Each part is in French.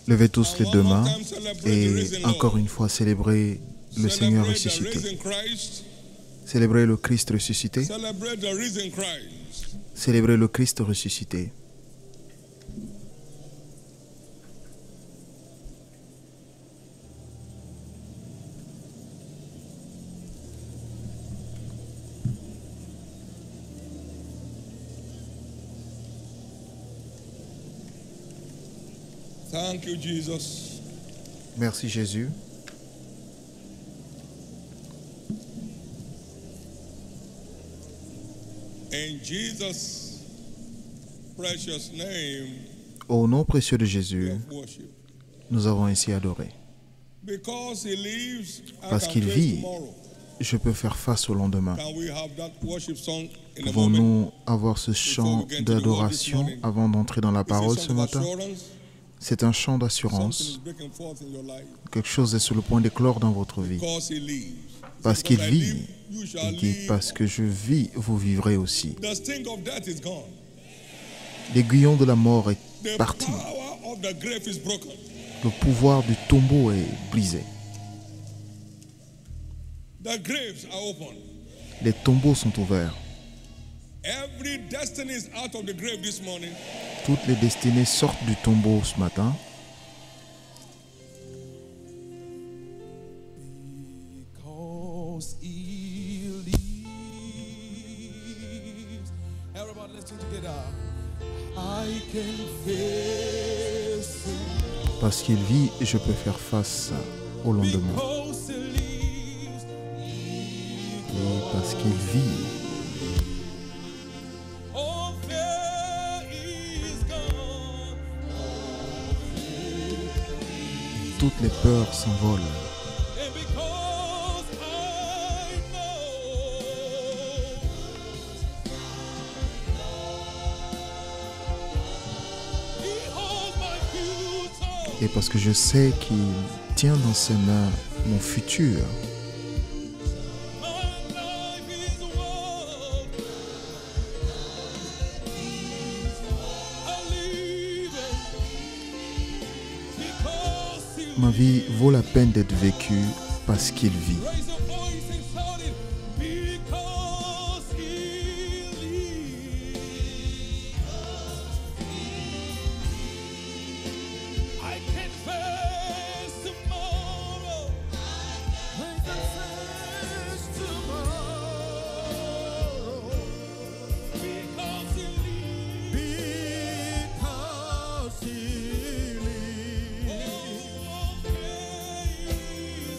Levez tous les deux mains et encore une fois célébrez le Seigneur ressuscité. Célébrez le Christ ressuscité. Célébrez le Christ ressuscité. Thank you, Jesus. Merci Jésus. In Jesus' precious name, Au nom précieux de Jésus, worship. nous avons ainsi adoré. Because he lives, I Parce can qu'il face vit, tomorrow. je peux faire face au lendemain. Can we have that worship song in a moment? Pouvons-nous avoir ce chant d'adoration avant d'entrer dans la It's a parole song ce of matin? assurance. C'est un chant Something d'assurance. is breaking forth in your life. Quelque chose est sur le point d'éclore dans votre vie. Because he lives. Parce qu'il Because I vit, live, you shall il dit, live. parce que je vis, vous vivrez aussi. The sting of death is gone. L'aiguillon de la mort est The parti. power of the grave is broken. Le pouvoir du tombeau est brisé. The graves are open. Les tombeaux sont ouverts. Every destiny is out of the grave this morning. Toutes les destinées sortent du tombeau ce matin. Because he lives. Everybody, let's sing together. I can face it. Parce qu'il vit, je peux faire face au lendemain. Because he lives. Et parce qu'il vit, All fear is gone. toutes les peurs s'envolent. And because I know he holds my future. Et parce que je sais qu'il tient dans ses mains mon futur. My life is worth living because he Ma vie vaut la peine d'être vécue parce qu'il vit. raise your voice and shout it because he lives. I can face tomorrow. I can face tomorrow because he lives. Because he lives. Oh, praise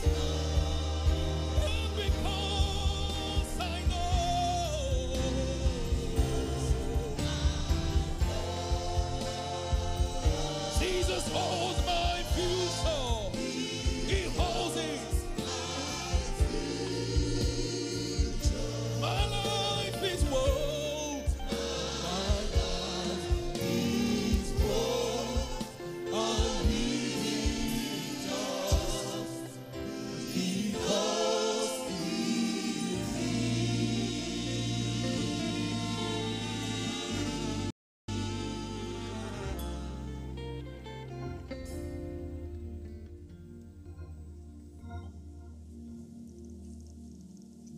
God. And because I know Jesus holds my future. He holds it. My life is worth. My life is worth. I'm living just because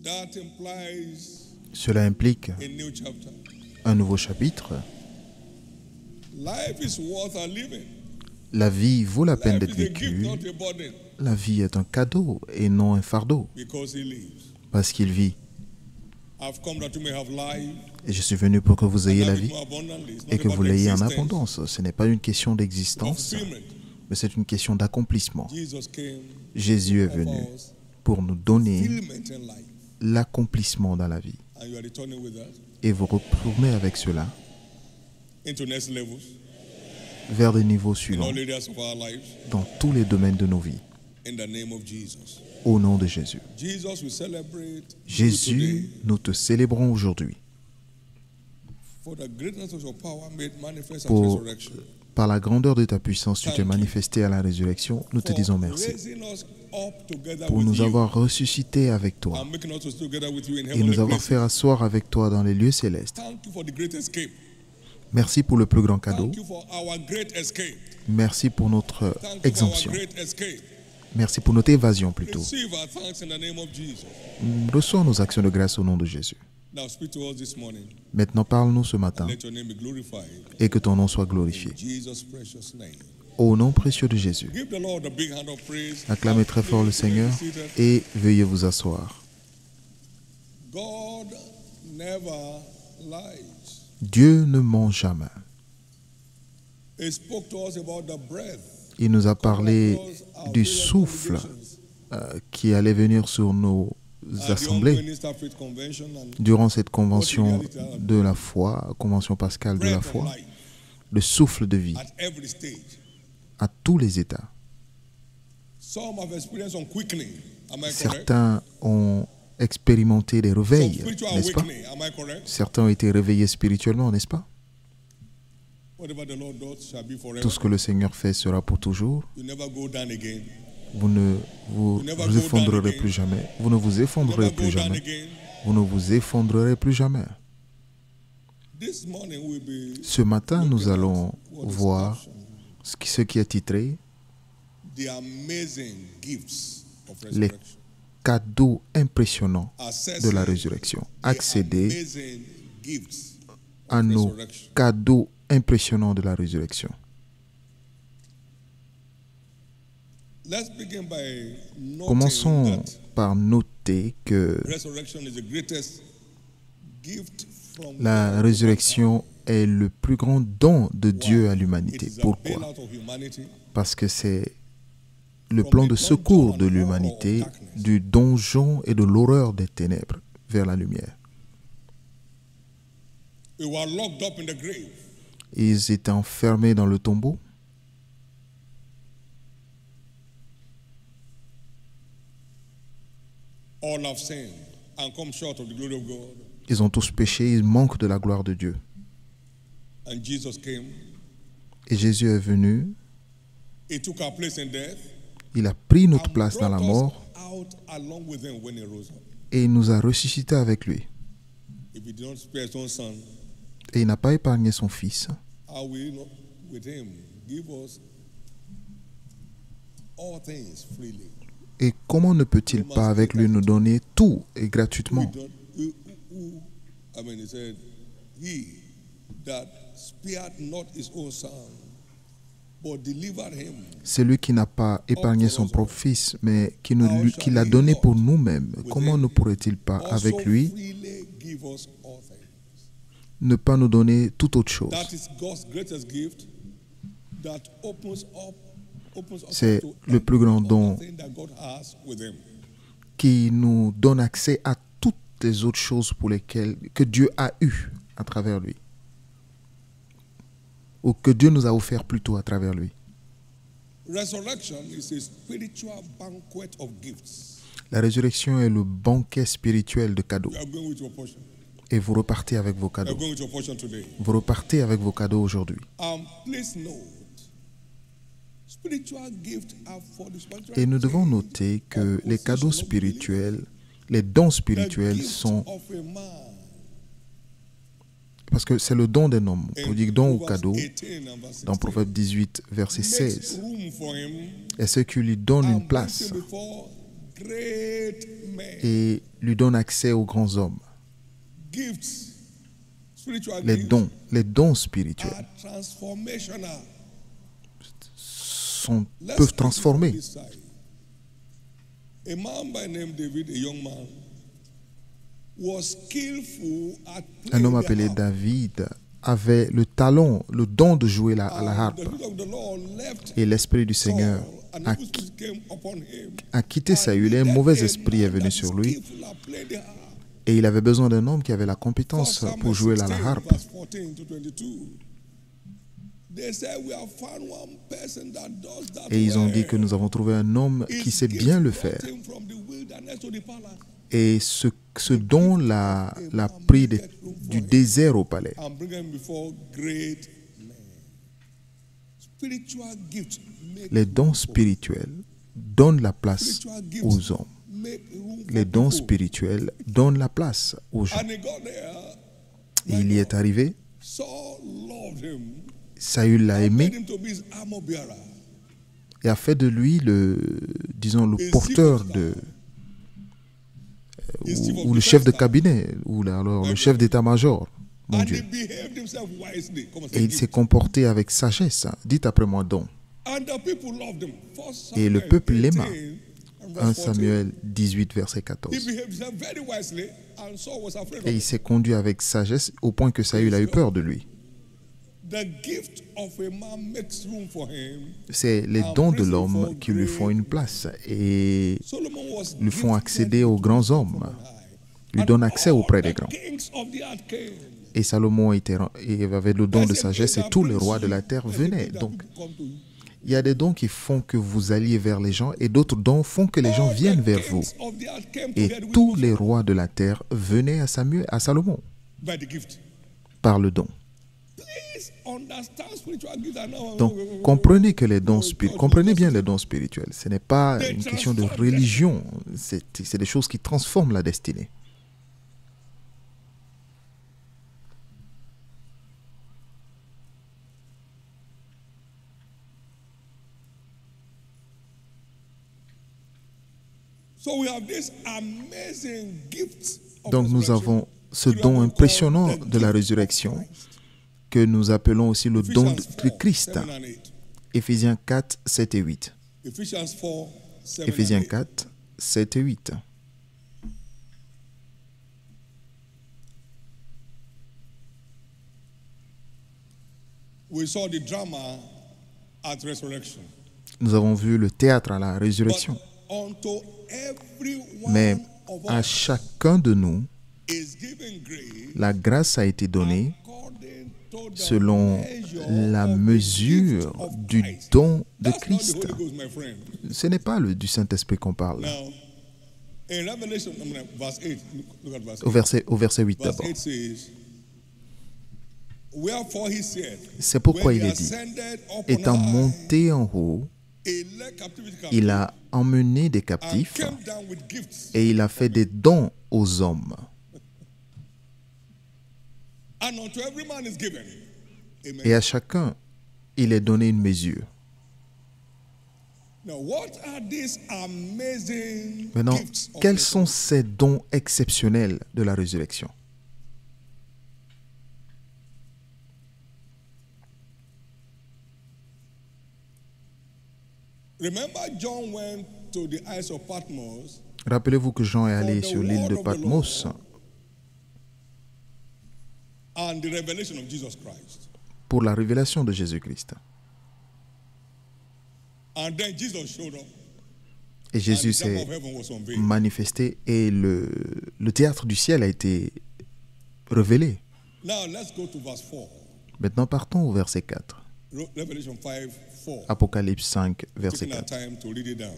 That implies Cela implique a new chapter. un nouveau chapitre. Life is worth a living. La vie vaut la peine Life d'être is a gift, vécue. not a burden. La vie est un cadeau et non un fardeau. Because he lives. Parce qu'il vit. I've come that you may have life. Et je suis venu pour que vous ayez and la have it vie more abundantly. It's not et que about vous l'ayez en existence, abondance. Ce n'est pas une question but d'existence, fulfillment. mais c'est une question d'accomplissement. Jesus came Jésus est of venu us, pour nous donner fulfillment in life. l'accomplissement dans la vie. And you are returning with that Et vous retournez avec cela into next levels vers des niveaux in suivants all areas of our lives. dans tous les domaines de nos vies. In the name of Jesus. Au nom de Jésus. Jesus, we celebrate you Jésus, today nous te célébrons aujourd'hui for the greatness of your power made manifest at pour, resurrection. par la grandeur de ta puissance, tu t'es manifesté à la résurrection. Nous te disons merci. Raising us pour nous avoir ressuscités avec toi et nous avoir fait asseoir avec toi dans les lieux célestes. Merci pour le plus grand cadeau. Merci pour notre exemption. Merci pour notre évasion plutôt. Reçois nos actions de grâce au nom de Jésus. Maintenant, parle-nous ce matin et que ton nom soit glorifié. Au nom précieux de Jésus. Acclamez très fort le Seigneur et veuillez vous asseoir. Dieu ne ment jamais. Il nous a parlé du souffle qui allait venir sur nos assemblées durant cette convention de la foi, convention pascale de la foi, le souffle de vie à tous les états. Certains ont expérimenté des réveils, n'est-ce pas? Certains ont été réveillés spirituellement, n'est-ce pas? Tout ce que le Seigneur fait sera pour toujours. Vous ne vous effondrerez plus jamais. Vous ne vous effondrerez plus jamais. Vous ne vous effondrerez plus jamais. Ce matin, nous allons voir ce qui est titré les cadeaux impressionnants de la résurrection. Accéder à nos cadeaux impressionnants de la résurrection. Commençons par noter que la résurrection est le plus grand don de Dieu à l'humanité. Pourquoi? Parce que c'est le plan de secours de l'humanité du donjon et de l'horreur des ténèbres vers la lumière. Ils étaient enfermés dans le tombeau. Ils ont tous péché, ils manquent de la gloire de Dieu. Et Jésus est venu. Il a pris notre place dans la mort et il nous a ressuscités avec lui. Et il n'a pas épargné son Fils. Et comment ne peut-il pas avec lui nous donner tout et gratuitement? C'est lui qui n'a pas épargné son propre Fils, mais qui l'a donné pour nous-mêmes. Comment ne pourrait-il pas avec lui ne pas nous donner toute autre chose? C'est le plus grand don qui nous donne accès à toutes les autres choses que Dieu a eues à travers lui. Ou que Dieu nous a offert plutôt à travers lui. La résurrection est le banquet spirituel de cadeaux. Et vous repartez avec vos cadeaux. Vous repartez avec vos cadeaux aujourd'hui. Et nous devons noter que les cadeaux spirituels, les dons spirituels sont... Parce que c'est le don d'un homme. On dit don ou cadeau dans Proverbe 18, verset 16. Et ce qui lui donne une place et lui donne accès aux grands hommes. Les dons spirituels peuvent transformer. Un homme appelé David avait le talent, le don de jouer à la harpe. Et l'Esprit du Seigneur a quitté Saül et un mauvais esprit est venu sur lui. Et il avait besoin d'un homme qui avait la compétence pour jouer à la harpe. Et ils ont dit que nous avons trouvé un homme qui sait bien le faire. Et ce don l'a pris du désert au palais. Les dons spirituels donnent la place Spiritual gifts aux hommes. make room for Les dons people. spirituels donnent la place aux gens. And he got there. Et il y est arrivé. Saul loved him. Saül l'a Made aimé him to be his armor bearer. et a fait de lui le porteur de ou le chef de cabinet ou alors le chef d'état-major, mon And he Dieu. behaved himself wisely. Come on, say Et il gift. s'est comporté avec sagesse. Dites après moi don. And the people loved him. First Et le Samuel peuple l'aima. 18 and 1 verse 14. Samuel 18, verset He 14. behaved himself very wisely, and Saul was afraid of Et him. il s'est conduit avec sagesse au point que Saül a eu peur de lui. The gift of a man makes room for him. C'est les dons de l'homme qui lui font une place et Solomon was lui font gifted accéder aux grands hommes, from on high. lui donnent accès auprès des The grands. kings of the earth came. Et Salomon avait le don de sagesse et tous les rois de la terre venaient. Donc, Come to you. il y a des dons qui font que vous alliez vers les gens et d'autres dons font que les gens All viennent the vers vous. kings of the earth came Et together with tous Moses les rois de la terre venaient à Salomon by the gift. par le don. Please understand spiritual gifts. I know- Donc, comprenez que les dons comprenez bien les dons spirituels. Ce n'est pas une question de religion. C'est des choses qui transforment la destinée. So we have this amazing gift of Donc, nous resurrection. avons ce don impressionnant de la résurrection que nous appelons aussi le don de Christ. 7 and 8. Éphésiens 4, 7 et 8. Ephesians 4, 7 Éphésiens and 8. 4, 7 et 8. We saw the drama at resurrection. Nous avons vu le théâtre à la But résurrection. unto every Mais one of à us chacun de nous, is given grace la grâce a été donnée according to the selon measure la of the mesure gift of du Christ. don de That's not Christ. the Holy Ghost, my friend. Ce n'est pas du Saint-Esprit qu'on parle. Now, in Revelation, verse 8, look at verse 8. Au verset 8 Verse d'abord. 8 says, Wherefore he said, C'est pourquoi when il he est dit, ascended up étant on high, monté en haut, he led captivity captive il a emmené des and captifs came down with gifts. et il a fait des dons aux hommes. And unto every man is given. Amen. Et à chacun, il est donné une mesure. Now, what are these amazing Maintenant, gifts of quels resurrection? sont ces dons exceptionnels de la résurrection? Remember, John went to the Isles of Patmos Rappelez-vous que Jean est allé sur l'île de Patmos and the revelation of Jesus Christ. pour la révélation de Jésus-Christ. And then Jesus showed up. Et Jésus and the temple s'est of heaven was unveiled. manifesté et le théâtre du ciel a été révélé. Now, let's go to verse 4. Maintenant, partons au verset 4. Revelation 5, 4. Apocalypse 5, verset Taking our 4. time to read it down.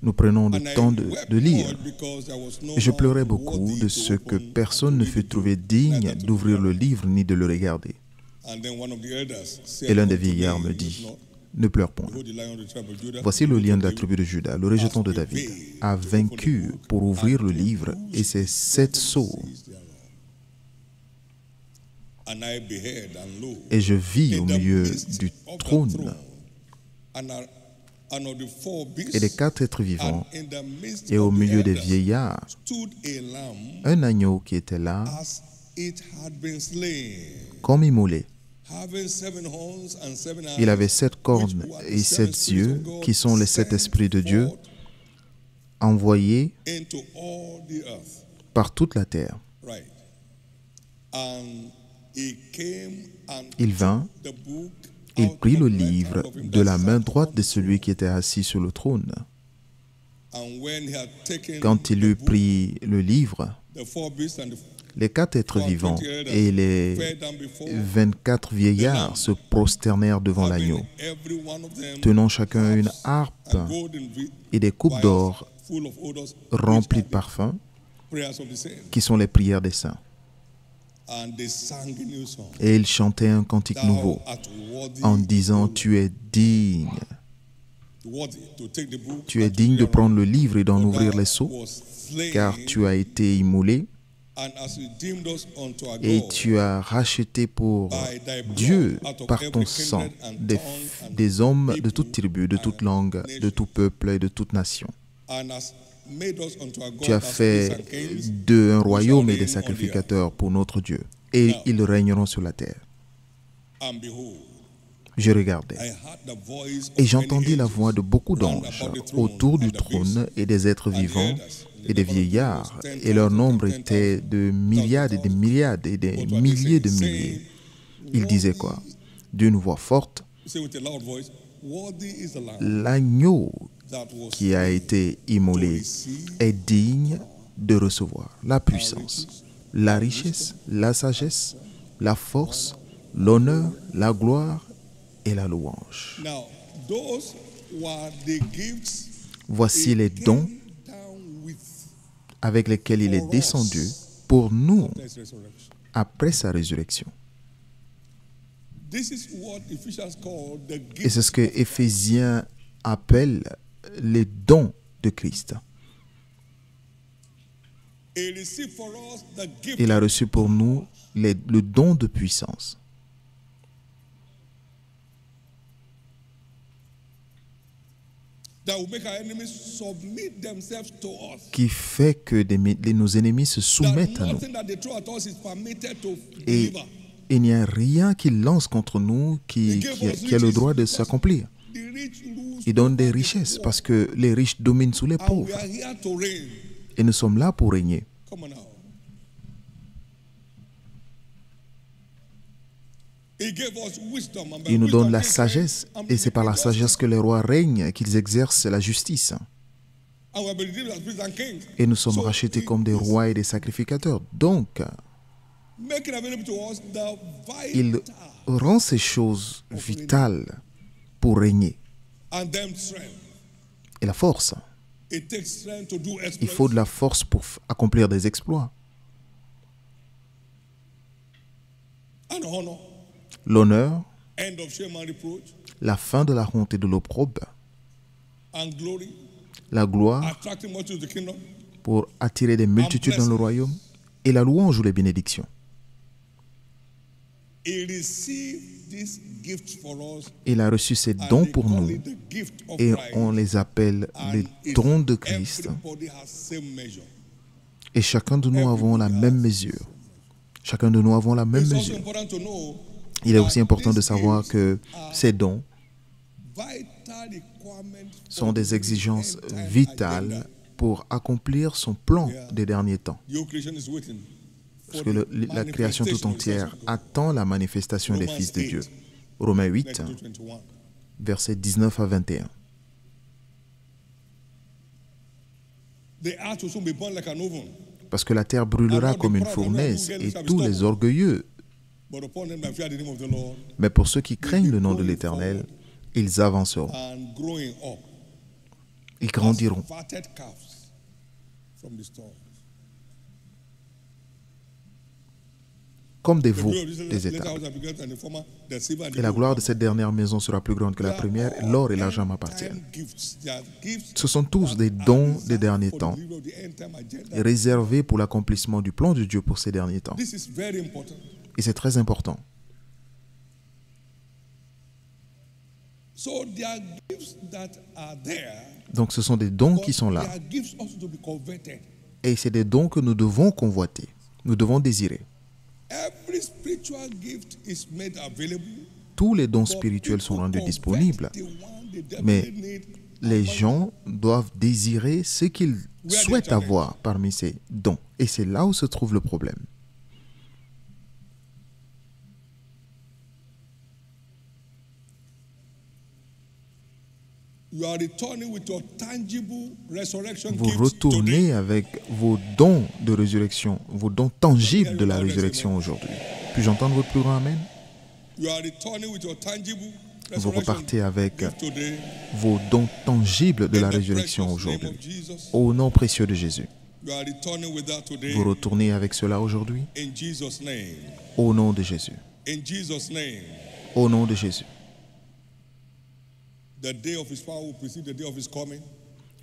Nous prenons le And I temps wept de lire. much because there was no Et je man pleurais beaucoup worthy de to ce que open personne and ne to fut read it trouvé to, digne neither to d'ouvrir read le it. livre ni de le regarder. And then one of the elders said Et l'un des unto me, vieillards me "Weep dit, not. ne pleure point. Behold, the lion of the tribe of Judah, Voici le the lion de Root la of tribu de Juda, le rejeton de David, a vaincu pour ouvrir le livre et ses 7 sceaux. And I beheld, and lo, Et je vis au in the milieu midst du of the trône throne, and of the four beasts, et des 4 êtres and vivants, in the midst et au of the milieu des elders vieillards, stood a lamb un agneau qui était là, as it had been slain, comme immolé. having 7 horns and 7 eyes, Il avait 7 cornes which were the et 7 7 spirits yeux, of God qui sont les 7 sent esprits de Dieu, forth envoyés into all the earth. par toute la terre. Right. And he came and Il vint, took the book il out prit of le the right livre hand of him de that la main sat droite on de the celui throne. qui était assis sur le trône. And when he had taken Quand il the eut book, pris le livre, the four beasts and the les 4 êtres vivants et les 24 vieillards se prosternèrent devant l'agneau, every one of them tenant chacun une harpe and golden et des coupes d'or full of odors, remplies which de parfums, prayers of the saints. qui sont les prières des saints. And they sang a new song. Et ils chantaient un cantique Thou nouveau art worthy, en disant, O tu es digne Tu es digne de prendre le livre et d'en ouvrir les sceaux, car tu as été immolé et tu as racheté pour Dieu par ton sang des hommes de toute tribu, de toute langue, de tout peuple et de toute nation. Tu as fait d'eux un royaume et des sacrificateurs pour notre Dieu, et ils régneront sur la terre. Je regardais, et j'entendis la voix de beaucoup d'anges autour du trône et des êtres vivants et des vieillards, et leur nombre était de myriades et des myriades et des milliers de milliers. Ils disaient quoi? D'une voix forte, l'agneau qui a été immolé est digne de recevoir la puissance, la richesse, la sagesse, la force, l'honneur, la gloire et la louange. Voici les dons avec lesquels il est descendu pour nous après sa résurrection. Et c'est ce que Éphésiens appelle les dons de Christ. Il a reçu pour nous le don de puissance. Qui fait que nos ennemis se soumettent à nous. Et il n'y a rien qui lance contre nous qui a le droit de s'accomplir. Il donne des richesses parce que les riches dominent sous les pauvres. Et nous sommes là pour régner. Il nous donne la sagesse, et c'est par la sagesse que les rois règnent et qu'ils exercent la justice. Et nous sommes rachetés comme des rois et des sacrificateurs. Donc, il rend ces choses vitales pour régner. Et la force. Il faut de la force pour accomplir des exploits. L'honneur, la fin de la honte et de l'opprobre, la gloire pour attirer des multitudes dans le royaume, et la louange ou les bénédictions. Il a reçu ces dons pour nous, et on les appelle les dons de Christ. Et chacun de nous avons la même mesure. Chacun de nous avons la même mesure. Il est aussi important de savoir que ces dons sont des exigences vitales pour accomplir son plan des derniers temps. Parce que la création tout entière attend la manifestation des fils de Dieu. Romains 8, versets 19 à 21. Parce que la terre brûlera comme une fournaise et tous les orgueilleux. Mais pour ceux qui craignent le nom de l'Éternel, ils avanceront. Ils grandiront. Comme des veaux des étables. Et la gloire de cette dernière maison sera plus grande que la première. L'or et l'argent m'appartiennent. Ce sont tous des dons des derniers temps, réservés pour l'accomplissement du plan de Dieu pour ces derniers temps. Et c'est très important. Donc ce sont des dons qui sont là. Et c'est des dons que nous devons convoiter. Nous devons désirer. Tous les dons spirituels sont rendus disponibles. Mais les gens doivent désirer ce qu'ils souhaitent avoir parmi ces dons. Et c'est là où se trouve le problème. Vous retournez avec vos dons de résurrection, vos dons tangibles de la résurrection aujourd'hui. Puis-je entendre votre plus grand amen? Vous repartez avec vos dons tangibles de la résurrection aujourd'hui. Au nom précieux de Jésus. Vous retournez avec cela aujourd'hui? Au nom de Jésus. Au nom de Jésus. The day of his power will precede the day of his coming.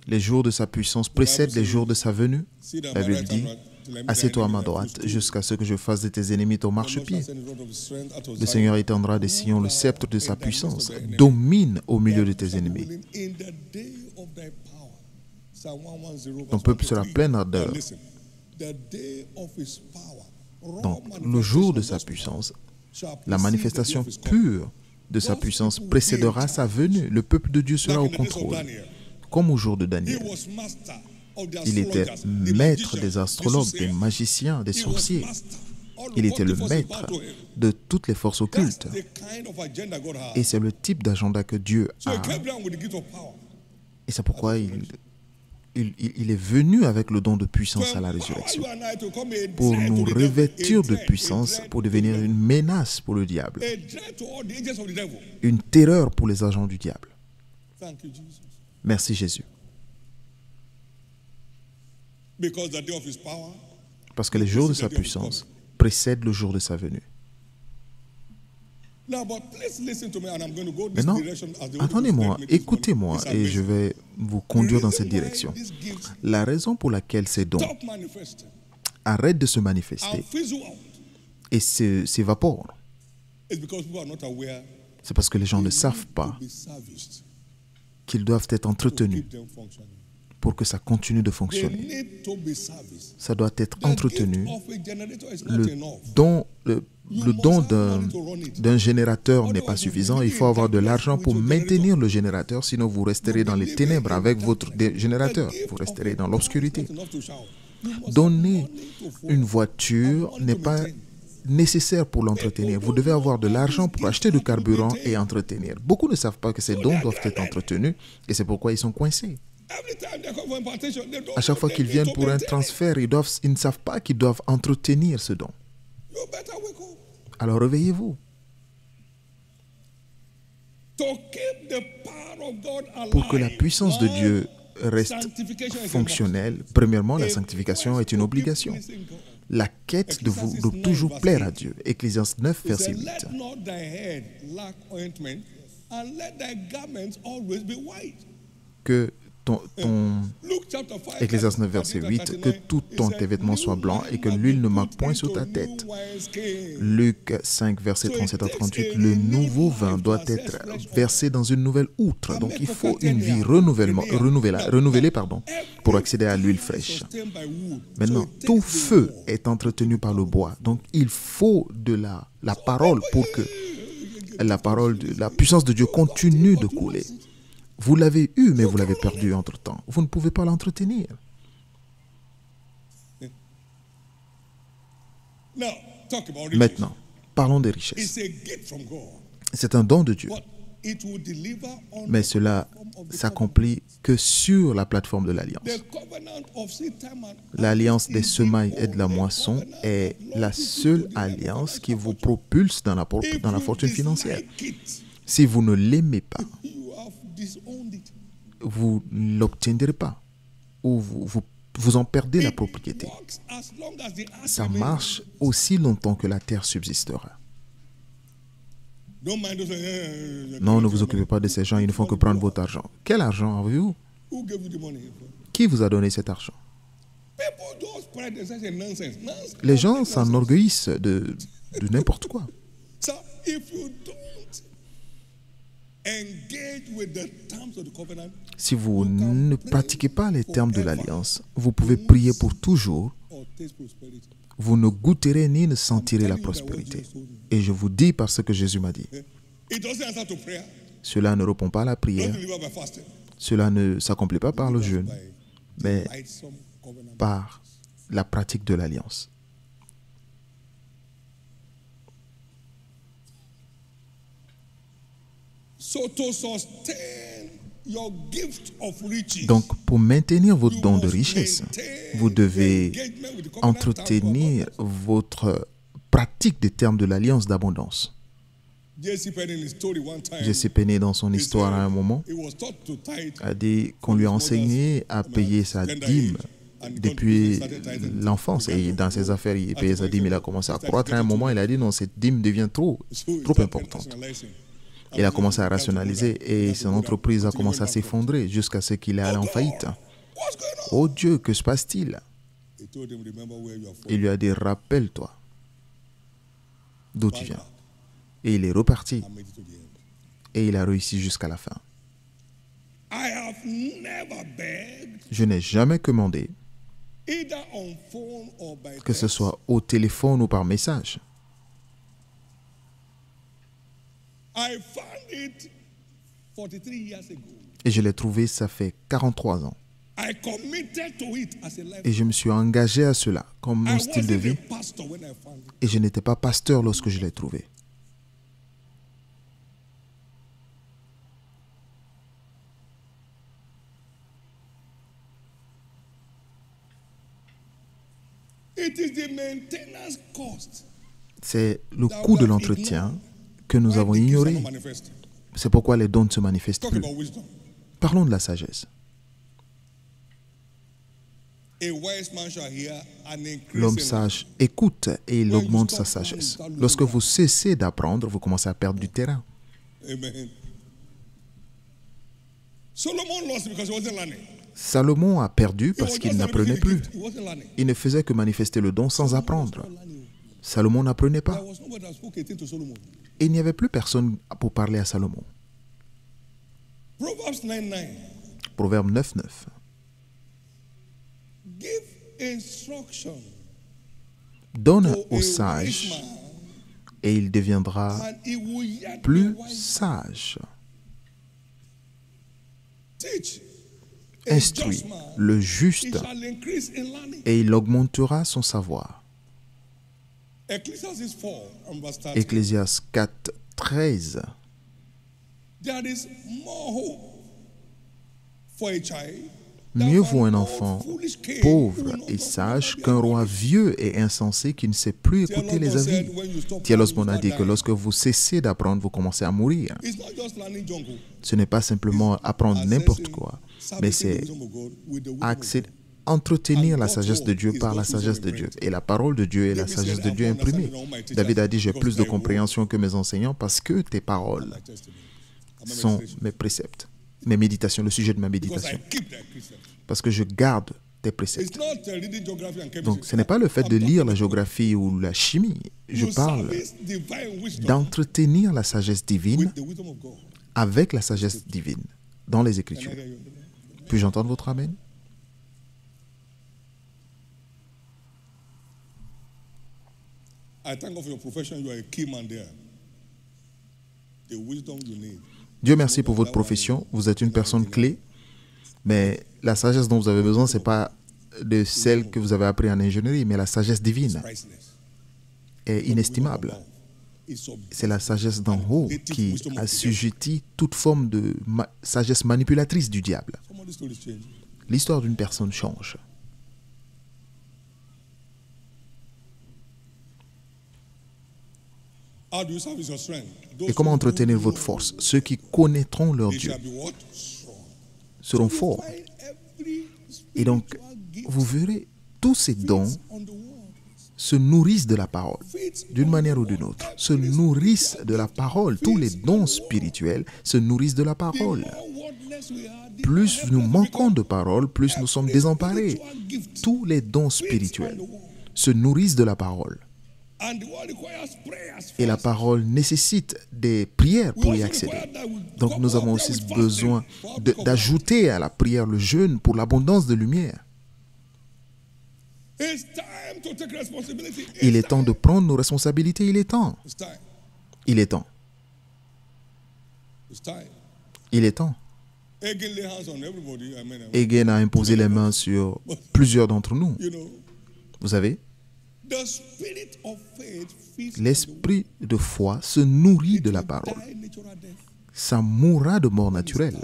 Les jours de sa puissance précèdent les jours de sa venue. La Bible dit, assieds-toi à ma droite jusqu'à ce que je fasse de tes ennemis ton marchepied. Le Seigneur étendra des sillons le sceptre de sa puissance. Domine au milieu de tes ennemis. Ton peuple sera plein d'ardeur. Donc, le jour de sa puissance, la manifestation pure de sa puissance précédera sa venue. Le peuple de Dieu sera au contrôle. Comme au jour de Daniel. Il était maître des astrologues, des magiciens, des sorciers. Il était le maître de toutes les forces occultes. Et c'est le type d'agenda que Dieu a. Et c'est pourquoi il est venu avec le don de puissance à la résurrection. Pour nous revêtir de puissance, pour devenir une menace pour le diable. Une terreur pour les agents du diable. Merci Jésus. Parce que les jours de sa puissance précèdent le jour de sa venue. Maintenant, attendez-moi, écoutez-moi et je vais vous conduire dans cette direction. La raison pour laquelle ces dons arrêtent de se manifester et s'évaporent, c'est parce que les gens ne savent pas qu'ils doivent être entretenus pour que ça continue de fonctionner. Ça doit être entretenu. Le don d'un générateur n'est pas suffisant. Il faut avoir de l'argent pour maintenir le générateur, sinon vous resterez dans les ténèbres avec votre générateur. Vous resterez dans l'obscurité. Donner une voiture n'est pas nécessaire pour l'entretenir. Vous devez avoir de l'argent pour acheter du carburant et entretenir. Beaucoup ne savent pas que ces dons doivent être entretenus et c'est pourquoi ils sont coincés. À chaque fois qu'ils viennent pour un transfert, ils ne savent pas qu'ils doivent entretenir ce don. Alors réveillez-vous. Pour que la puissance de Dieu reste fonctionnelle, premièrement, la sanctification est une obligation. La quête de toujours plaire à Dieu. Ecclésiaste 9, verset 8. Que Ecclésiaste 9, verset 8, que tous tes vêtements soient blancs et que l'huile ne manque point sur ta tête. Luc 5, verset 37 à 38, le nouveau vin doit être versé dans une nouvelle outre. Donc il faut une vie renouvelée pour accéder à l'huile fraîche. Maintenant, tout feu est entretenu par le bois. Donc il faut de la parole pour que la puissance de Dieu continue de couler. Vous l'avez eu, mais vous l'avez perdu entre-temps. Vous ne pouvez pas l'entretenir. Maintenant, parlons des richesses. C'est un don de Dieu. Mais cela s'accomplit que sur la plateforme de l'Alliance. L'Alliance des semailles et de la moisson est la seule alliance qui vous propulse dans la fortune financière. Si vous ne l'aimez pas, vous ne l'obtiendrez pas ou vous en perdez la propriété. Ça marche aussi longtemps que la terre subsistera. Non, ne vous occupez pas de ces gens, ils ne font que prendre votre argent. Quel argent avez-vous? Qui vous a donné cet argent? Les gens s'enorgueillissent de n'importe quoi. Si vous ne pratiquez pas les termes de l'alliance, vous pouvez prier pour toujours. Vous ne goûterez ni ne sentirez la prospérité. Et je vous dis par ce que Jésus m'a dit. Cela ne répond pas à la prière. Cela ne s'accomplit pas par le jeûne, mais par la pratique de l'alliance. Donc, pour maintenir votre don de richesse, vous devez entretenir votre pratique des termes de l'alliance d'abondance. J.C. Penney, dans son histoire à un moment, a dit qu'on lui a enseigné à payer sa dîme depuis l'enfance. Et dans ses affaires, il payait sa dîme, il a commencé à croître. À un moment, il a dit non, cette dîme devient trop importante. Il a commencé à rationaliser et son entreprise a commencé à s'effondrer jusqu'à ce qu'il est allé en faillite. What's going on? Oh Dieu, que se passe-t-il? He told him, remember where you are from. Il lui a dit, rappelle-toi d'où tu viens. Et il est reparti I made it to the end. et il a réussi jusqu'à la fin. I have never begged, Je n'ai jamais commandé, either on phone or by que ce text. soit au téléphone ou par message. I found it 43 years ago. Et je l'ai trouvé, ça fait 43 ans. I committed to it as a life. Et je me suis engagé à cela comme I mon style de wasn't vie. a pastor when I found it. Et je n'étais pas pasteur lorsque je l'ai trouvé. It is the maintenance cost. C'est le coût de l'entretien que nous avons ignoré. Manifest. C'est pourquoi les dons ne se manifestent Talk plus. about wisdom. Parlons de la sagesse. A wise man shall hear and L'homme increase in sage écoute et il augmente sa sagesse. Lorsque vous cessez d'apprendre, vous commencez à perdre du terrain. Amen. Solomon lost because he wasn't learning. Salomon a perdu He was parce qu'il just n'apprenait manifesting plus. the gift. He wasn't learning. Il ne faisait que manifester le don sans apprendre. Salomon n'apprenait pas. There was nobody that spoke a thing to Solomon. Et il n'y avait plus personne pour parler à Salomon. Proverbs 9:9. Proverbe 9.9. Give instruction Donne to au a sage wise man, et il deviendra and he will yet plus be wise. sage. Teach a Instruis just man, le he juste shall increase in learning. et il augmentera son savoir. Ecclesiastes 4 and verse 30. Ecclésiaste 4, 13. There is more hope for a child. Mieux vaut un enfant pauvre et sage qu'un roi vieux et insensé qui ne sait plus écouter les avis. T.L. Osborne a dit que lorsque vous cessez d'apprendre, vous commencez à mourir. It's not just learning jungle. Ce n'est pas simplement apprendre n'importe quoi, mais c'est entretenir la sagesse de Dieu par la sagesse de Dieu. Et la parole de Dieu est la sagesse de Dieu imprimée. David a dit, j'ai plus de compréhension que mes enseignants parce que tes paroles sont mes préceptes, mes méditations, le sujet de ma méditation. Parce que je garde tes préceptes. Donc, ce n'est pas le fait de lire la géographie ou la chimie. Je parle d'entretenir la sagesse divine avec la sagesse divine dans les Écritures. Puis-je entendre votre amen? Dieu merci pour votre profession. Vous êtes une personne clé. Mais la sagesse dont vous avez besoin, ce n'est pas de celle que vous avez appris en ingénierie, mais la sagesse divine est inestimable. C'est la sagesse d'en haut qui assujettit toute forme de sagesse manipulatrice du diable. L'histoire d'une personne change. Et comment entretenir votre force? Ceux qui connaîtront leur Dieu seront forts. Et donc, vous verrez, tous ces dons se nourrissent de la parole, d'une manière ou d'une autre, se nourrissent de la parole. Tous les dons spirituels se nourrissent de la parole. Plus nous manquons de parole, plus nous sommes désemparés. Tous les dons spirituels se nourrissent de la parole. Et la parole nécessite des prières pour y accéder. Donc nous avons aussi besoin d'ajouter à la prière le jeûne pour l'abondance de lumière. Il est temps de prendre nos responsabilités. Il est temps. Il est temps. Il est temps. Hagin a imposé les mains sur plusieurs d'entre nous. Vous savez, l'esprit de foi se nourrit de la parole. Ça mourra de mort naturelle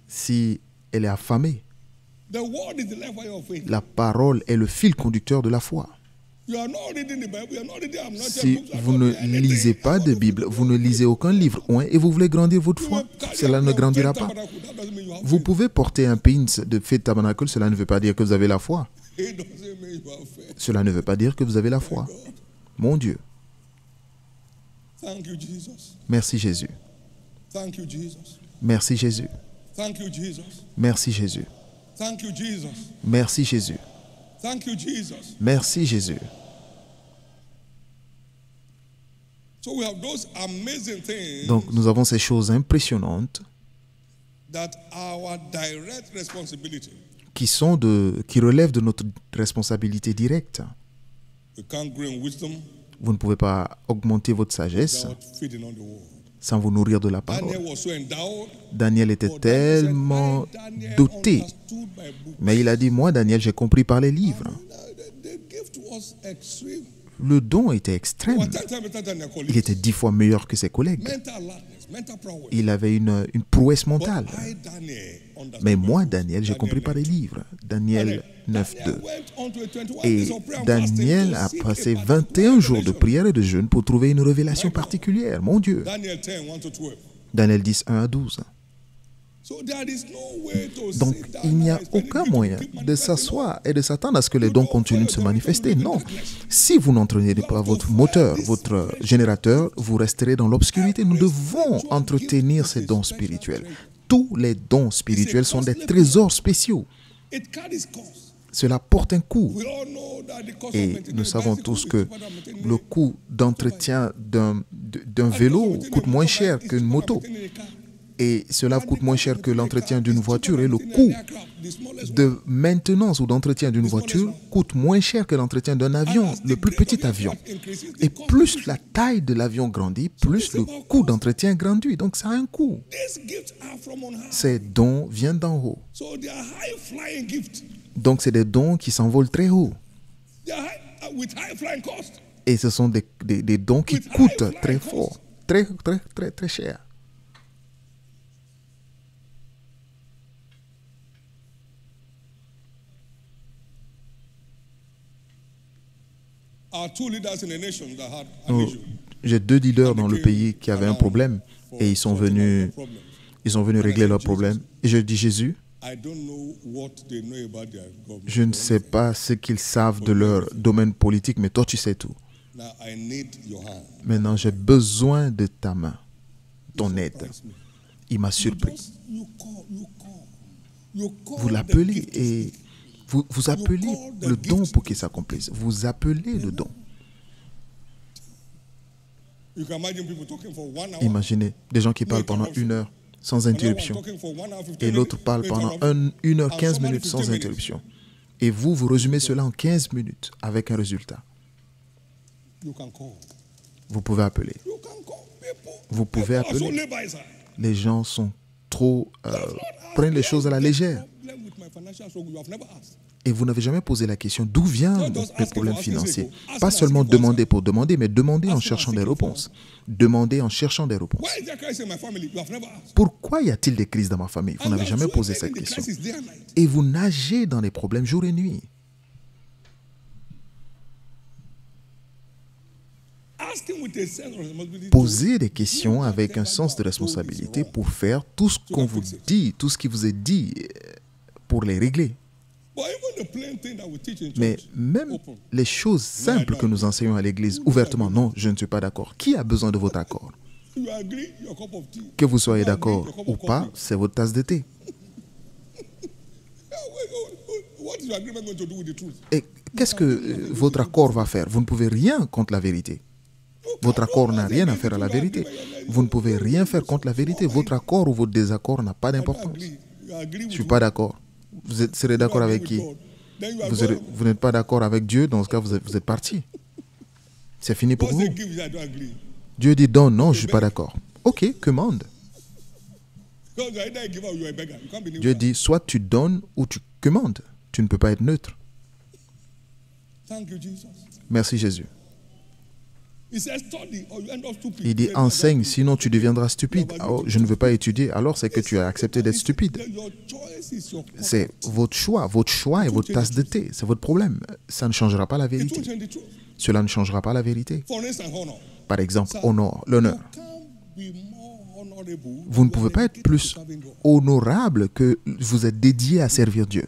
si elle est affamée. La parole est le fil conducteur de la foi. Si vous ne lisez pas de Bible, vous ne lisez aucun livre, et vous voulez grandir votre foi, cela ne grandira pas. Vous pouvez porter un pins de Faith Tabernacle, cela ne veut pas dire que vous avez la foi. Cela ne veut pas dire que vous avez la foi. Mon Dieu. Merci Jésus. Thank you, Jesus. Merci Jésus. Thank you, Jesus. Merci Jésus. Thank you, Jesus. Merci Jésus. Thank you, Jesus. Merci Jésus. So we have those amazing things Donc nous avons ces choses impressionnantes that are our direct responsibility. qui relèvent de notre responsabilité directe. We can't grow in wisdom Vous ne pouvez pas augmenter votre sagesse without feeding on the word. sans vous nourrir de la parole. Daniel was so endowed. Daniel était but Daniel said, tellement "I, Daniel, doté. understood my book." Mais il a dit, moi Daniel, j'ai compris par les livres. The gift was extreme. Le don était extrême. Was 10 times better than their Il colleagues. était 10 fois meilleur que ses collègues. Mental alertness, mental prowess. Il avait une prouesse But mentale. I, Daniel, understood Mais my moi, book. Daniel, j'ai compris par les livres. Daniel 9, 2. Daniel went on to a 21 Et days of prayer and Daniel fasting a to seek passé a 21 jours de revelation. prière et de jeûne pour trouver une révélation particulière. Mon Dieu. Daniel 10, 1 to 12. Daniel 10, 1 à 12. So there is no way to Donc, sit down il n'y a and expect aucun the gift to moyen keep de manifesting. s'asseoir et de s'attendre à ce que les dons continuent de se manifester. Non. Si vous n'entraînez pas votre moteur, votre générateur, vous resterez dans l'obscurité. Nous devons entretenir ces dons spirituels. Tous les dons spirituels sont des trésors spéciaux. It carries cost. Cela porte un coût. We all know that the cost of Et maintaining nous a savons bicycle tous is que cheaper than maintaining le coût d'entretien d'un vélo coûte moins cher qu'une moto. Et cela coûte moins cher que l'entretien d'une voiture. Et le coût de maintenance ou d'entretien d'une voiture coûte moins cher que l'entretien d'un avion, le plus petit avion. Et plus la taille de l'avion grandit, plus le coût d'entretien grandit. Donc ça a un coût. These gifts are from on high. Ces dons viennent d'en haut. So they are high flying gifts. Donc c'est des dons qui s'envolent très haut. They are with high flying cost. Et ce sont des dons qui coûtent très fort, très cher. Our two leaders in the nation that had an issue. J'ai 2 leaders dans le pays qui avaient un problème et ils sont venus régler leur problème. Et je dis, Jésus, I don't know what they know about their government. je ne sais pas ce qu'ils savent de leur domaine politique, mais toi tu sais tout. Now I need your hand. Maintenant, j'ai besoin de ta main, ton aide. Il m'a surpris. You call Vous the l'appelez gift. et vous appelez le don pour qu'il s'accomplisse. Vous appelez le don. You can imagine people talking for 1 hour. Imaginez des gens qui parlent pendant 1 heure sans Another one interruption. talking for 1 hour 15 Et l'autre minutes. parle pendant 1 heure 15 minutes sans interruption. Et vous résumez cela en 15 minutes avec un résultat. You can call. Vous pouvez appeler. You can call people. Vous pouvez People are so appeler. lazy. Les gens sont trop prennent les choses à la légère. Problem with my financial struggle, you have never asked. Et vous n'avez jamais posé la question d'où viennent les problèmes financiers. Pas seulement demander pour demander, mais demander en cherchant des réponses. Demander en cherchant des réponses. Why is there crisis in my family? You have never asked. Pourquoi y a-t-il des crises dans ma famille? Vous And n'avez you are jamais posé swimming cette in the question. crisis day and night. Et vous nagez dans les problèmes jour et nuit. Asking with a sense of responsibility. Posez des questions avec un sens de responsabilité pour faire tout ce qu'on vous dit, tout ce qui vous est dit pour les régler. But even the plain thing that we teach in Mais church, même open. les choses simples que nous enseignons à l'église ouvertement, non, je ne suis pas d'accord. Qui a besoin de votre accord? You agree, your cup of tea. Que vous soyez d'accord ou pas, c'est votre tasse de thé. What is your agreement going to do with the truth? Et qu'est-ce que votre accord va faire? Vous ne pouvez rien contre la vérité. Votre accord n'a rien à faire à la vérité. Vous ne pouvez rien faire contre la vérité. Votre accord ou votre désaccord n'a pas d'importance. You agree Je ne with suis pas d'accord. Vous serez d'accord avec qui? God. Then you are Vous n'êtes pas d'accord avec Dieu, dans ce cas, vous êtes parti. C'est fini pour God vous. say give, I don't agree. Dieu dit donne, non, je ne suis pas d'accord. Ok, commande. Because you are either a giver or you are a beggar. You can't be Dieu neutral. dit soit tu donnes ou tu commandes. Tu ne peux pas être neutre. Thank you, Jesus. Merci Jésus. He says study or you end up stupid. Il dit enseigne, sinon tu deviendras stupide. Oh, je ne veux pas étudier, alors c'est que tu as accepté d'être stupide. Your choice is your cup. C'est votre choix et votre tasse de thé. C'est votre problème. Ça ne changera pas la It won't vérité. change the truth. Cela ne changera pas la vérité. For instance, honor. Par exemple, l'honneur. You can't be more honorable Vous ne pouvez pas être plus honorable que vous êtes dédié à servir Dieu.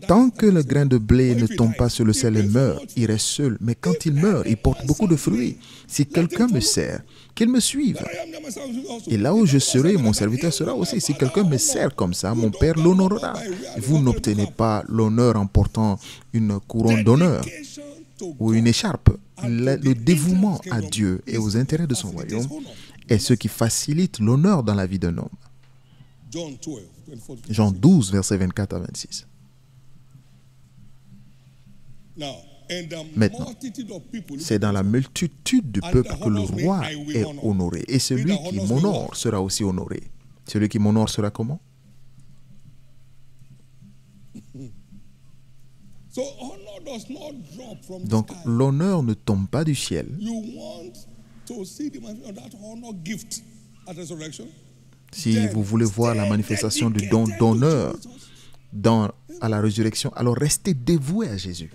Tant que le grain de blé ne tombe pas sur le sol et meurt, il reste seul. Mais quand il meurt, il porte beaucoup de fruits. Si quelqu'un me sert, qu'il me suive. Et là où je serai, mon serviteur sera aussi. Si quelqu'un me sert comme ça, mon Père l'honorera. Vous n'obtenez pas l'honneur en portant une couronne d'honneur ou une écharpe. Le dévouement à Dieu et aux intérêts de son royaume est ce qui facilite l'honneur dans la vie d'un homme. Jean 12, versets 24 à 26. Maintenant, c'est dans la multitude du peuple que le roi est honoré. Et celui qui m'honore sera aussi honoré. Celui qui m'honore sera comment? Donc, l'honneur ne tombe pas du ciel. Si vous voulez voir la manifestation du don d'honneur à la résurrection, alors restez dévoués à Jésus.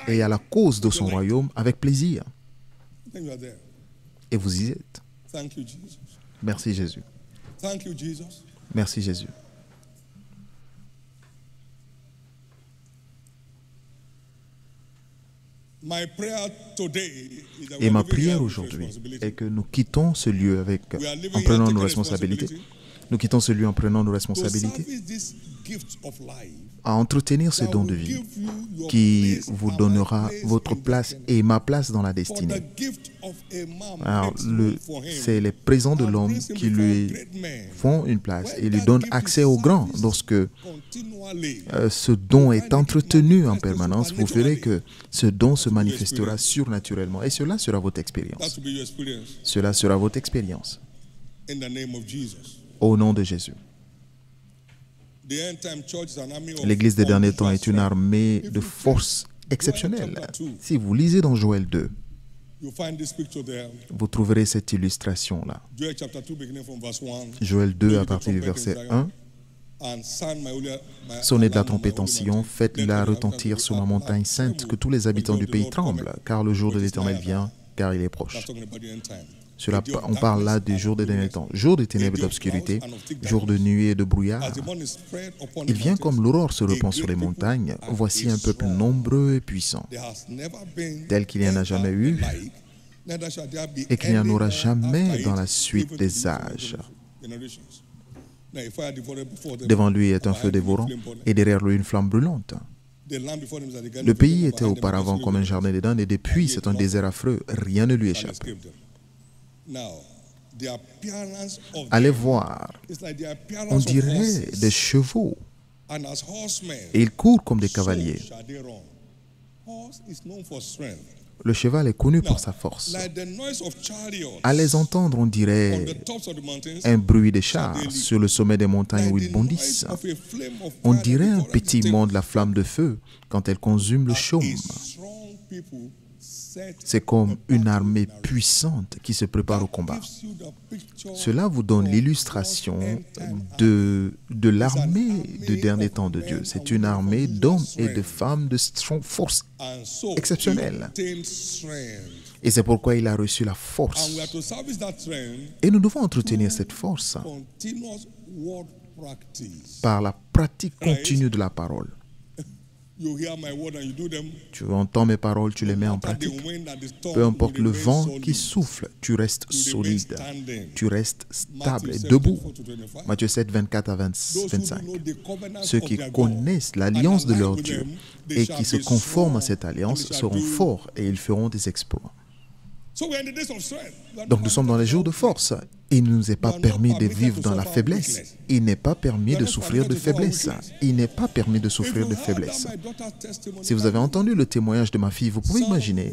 Et à la cause de son royaume avec plaisir. Et vous y êtes. Merci Jésus. Merci Jésus. Et ma prière aujourd'hui est que nous quittons ce lieu en prenant nos responsabilités. Nous quittons ce lieu en prenant nos responsabilités à entretenir ce don de vie qui vous donnera votre place et ma place dans la destinée. Alors, c'est les présents de l'homme qui lui font une place et lui donnent accès au grand. Lorsque ce don est entretenu en permanence, vous verrez que ce don se manifestera surnaturellement et cela sera votre expérience. Cela sera votre expérience. Au nom de Jésus. L'Église des derniers temps est une armée de force exceptionnelle. Si vous lisez dans Joël 2, vous trouverez cette illustration-là. Joël 2 à partir du verset 1. Sonnez de la trompette en Sion, faites-la retentir sur ma montagne sainte, que tous les habitants du pays tremblent, car le jour de l'Éternel vient, car il est proche. On parle là du jour des derniers temps. Jour de ténèbres et d'obscurité, jour de nuée et de brouillard. Il vient comme l'aurore se répand sur les montagnes. Voici un peuple nombreux et puissant, tel qu'il n'y en a jamais eu et qu'il n'y en aura jamais dans la suite des âges. Devant lui est un feu dévorant et derrière lui une flamme brûlante. Le pays était auparavant comme un jardin d'Éden et depuis c'est un désert affreux. Rien ne lui échappe. Allez voir, on dirait des chevaux et ils courent comme des cavaliers. Le cheval est connu pour sa force. À les entendre, on dirait un bruit de chars sur le sommet des montagnes où ils bondissent. On dirait un pétillement de la flamme de feu quand elle consume le chaume. C'est comme une armée puissante qui se prépare au combat. Cela vous donne l'illustration de l'armée de dernier temps de Dieu. C'est une armée d'hommes et de femmes de force exceptionnelle. Et c'est pourquoi il a reçu la force. Et nous devons entretenir cette force par la pratique continue de la parole. Tu entends mes paroles, tu les mets en pratique. Peu importe le vent qui souffle, tu restes solide, tu restes stable et debout. Matthieu 7, 24 à 25. Ceux qui connaissent l'alliance de leur Dieu et qui se conforment à cette alliance seront forts et ils feront des exploits. Donc nous sommes dans les jours de force. Il ne nous est pas permis de vivre dans la faiblesse. Il n'est pas permis de souffrir de faiblesse. Il n'est pas permis de souffrir de faiblesse. Si vous avez entendu le témoignage de ma fille, vous pouvez imaginer,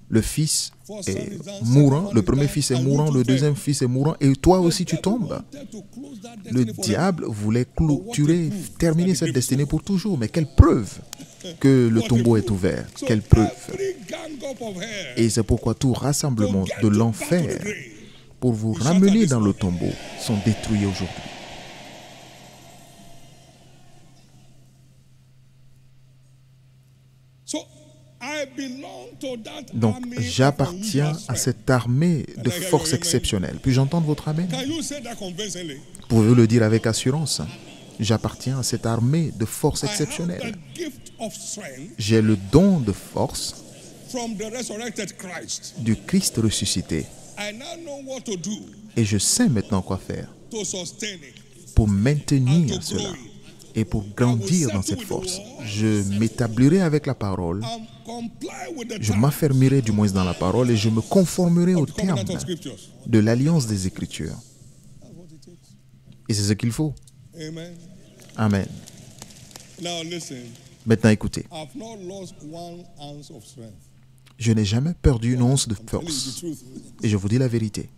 le fils est mourant, le premier fils est mourant, le deuxième fils est mourant, et toi aussi tu tombes. Le diable voulait clôturer, terminer cette destinée pour toujours. Mais quelle preuve que le tombeau est ouvert. Quelle preuve. Et c'est pourquoi tout rassemblement de l'enfer pour vous ramener dans le tombeau sont détruits aujourd'hui. Donc, j'appartiens à cette armée de force exceptionnelle. Puis-je entendre votre amen? Pouvez-vous le dire avec assurance? J'appartiens à cette armée de force exceptionnelle. J'ai le don de force du Christ ressuscité. Et je sais maintenant quoi faire pour maintenir cela et pour grandir dans cette force. Je m'établirai avec la parole, je m'affermirai du moins dans la parole et je me conformerai au terme de l'alliance des Écritures. Et c'est ce qu'il faut. Amen. Maintenant écoutez, je n'ai jamais perdu une once de force. Et je vous dis la vérité.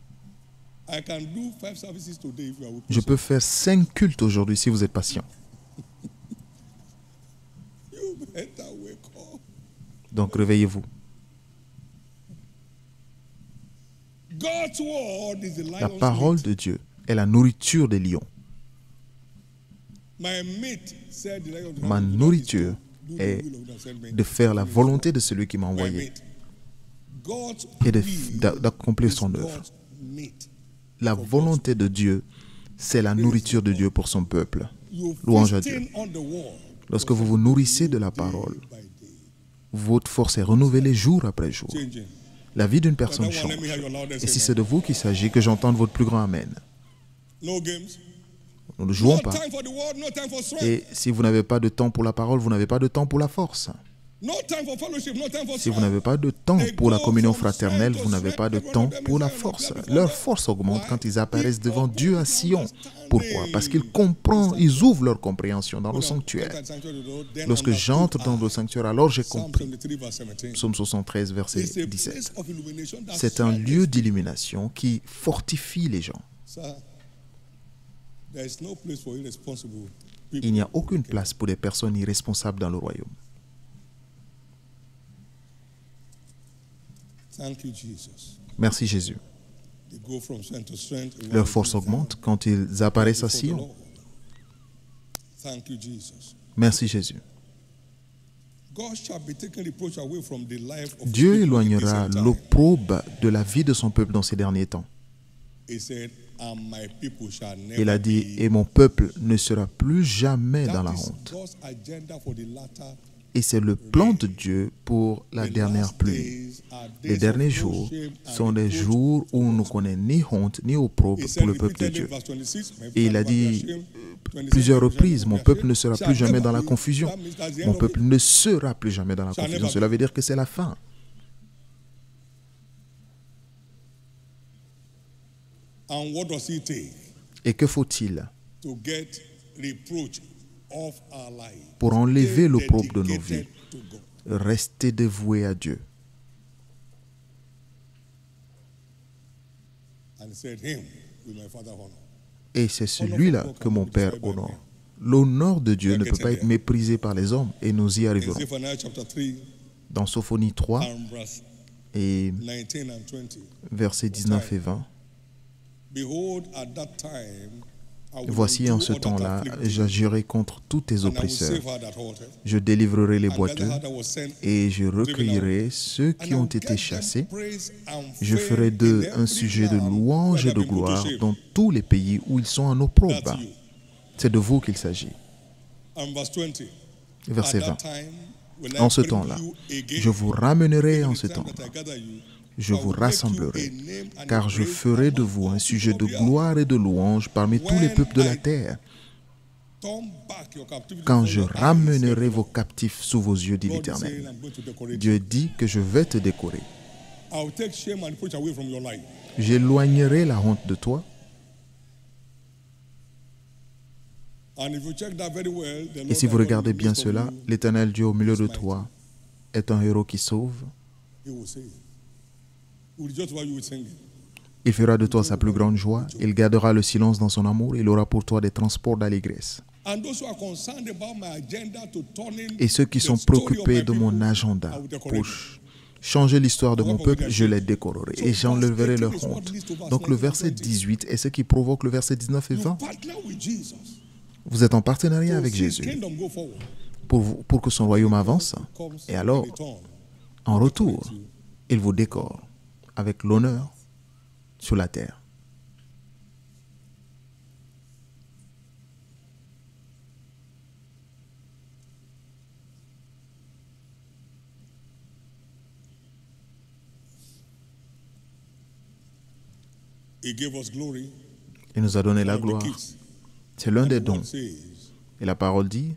Je peux faire 5 cultes aujourd'hui si vous êtes patient. Donc réveillez-vous. La parole de Dieu est la nourriture des lions. Ma nourriture est de faire la volonté de celui qui m'a envoyé et d'accomplir son œuvre. La volonté de Dieu, c'est la nourriture de Dieu pour son peuple. Louange à Dieu. Lorsque vous vous nourrissez de la parole, votre force est renouvelée jour après jour. La vie d'une personne change. Et si c'est de vous qu'il s'agit, que j'entende votre plus grand amen. Nous ne jouons pas. Et si vous n'avez pas de temps pour la parole, vous n'avez pas de temps pour la force. Si vous n'avez pas de temps pour la communion fraternelle, vous n'avez pas de temps pour la force. Leur force augmente quand ils apparaissent devant Dieu à Sion. Pourquoi? Parce qu'ils comprennent, ils ouvrent leur compréhension dans le sanctuaire. Lorsque j'entre dans le sanctuaire, alors j'ai compris. Psaume 73, verset 17. C'est un lieu d'illumination qui fortifie les gens. Il n'y a aucune place pour des personnes irresponsables dans le royaume. Merci Jésus. Leur force augmente quand ils apparaissent à Sion. Merci Jésus. Dieu éloignera l'opprobre de la vie de son peuple dans ces derniers temps. Il a dit, et mon peuple ne sera plus jamais dans la honte. Et c'est le plan de Dieu pour la dernière pluie. Les derniers jours sont des jours où on ne connaît ni honte ni opprobre pour le peuple de Dieu. Et il a dit plusieurs reprises, mon peuple ne sera plus jamais dans la confusion. Mon peuple ne sera plus jamais dans la confusion. Cela veut dire que c'est la fin. Et que faut-il pour enlever l'opprobre de nos vies? Rester dévoué à Dieu. Et c'est celui-là que mon Père honore. L'honneur de Dieu ne peut pas être méprisé par les hommes et nous y arriverons. Dans Sophonie 3 et versets 19 et 20. Voici en ce temps-là, j'agirai contre tous tes oppresseurs. Je délivrerai les boiteux et je recueillerai ceux qui ont été chassés. Je ferai d'eux un sujet de louange et de gloire dans tous les pays où ils sont en opprobre. C'est de vous qu'il s'agit. Verset 20. En ce temps-là, je vous ramènerai en ce temps-là. Je vous rassemblerai, car je ferai de vous un sujet de gloire et de louange parmi tous les peuples de la terre. Quand je ramènerai vos captifs sous vos yeux, dit l'Éternel. Dieu dit que je vais te décorer. J'éloignerai la honte de toi. Et si vous regardez bien cela, l'Éternel Dieu au milieu de toi est un héros qui sauve. Il fera de toi sa plus grande joie. Il gardera le silence dans son amour. Il aura pour toi des transports d'allégresse. Et ceux qui sont préoccupés de mon agenda pour changer l'histoire de mon peuple, je les décorerai et j'enlèverai leur honte. Donc le verset 18 est ce qui provoque le verset 19 et 20. Vous êtes en partenariat avec Jésus pour que son royaume avance. Et alors, En retour, il vous décore avec l'honneur sur la terre. He gave us glory. Il nous a donné la One of the gloire. gifts. C'est l'un And des the dons. word says, Et la parole dit,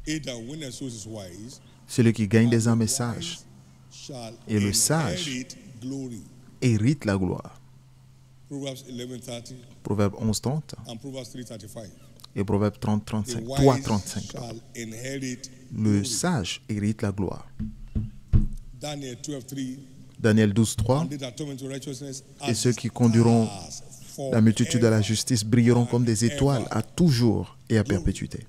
he that winneth souls is wise, celui qui gagne des and âmes the est sage, wise shall et le sage inherit glory. hérite la gloire. Proverbs 11:30 Proverbe 11:30 and Proverbs 3:35. et Proverbe The 30:35. wise 3:35. shall inherit Le glory. sage hérite la gloire. Daniel 12:3. Daniel 12:3. And they that turn into righteousness Et as ceux qui conduiront stars la multitude à la forever. justice brilleront comme des étoiles à toujours et à perpétuité.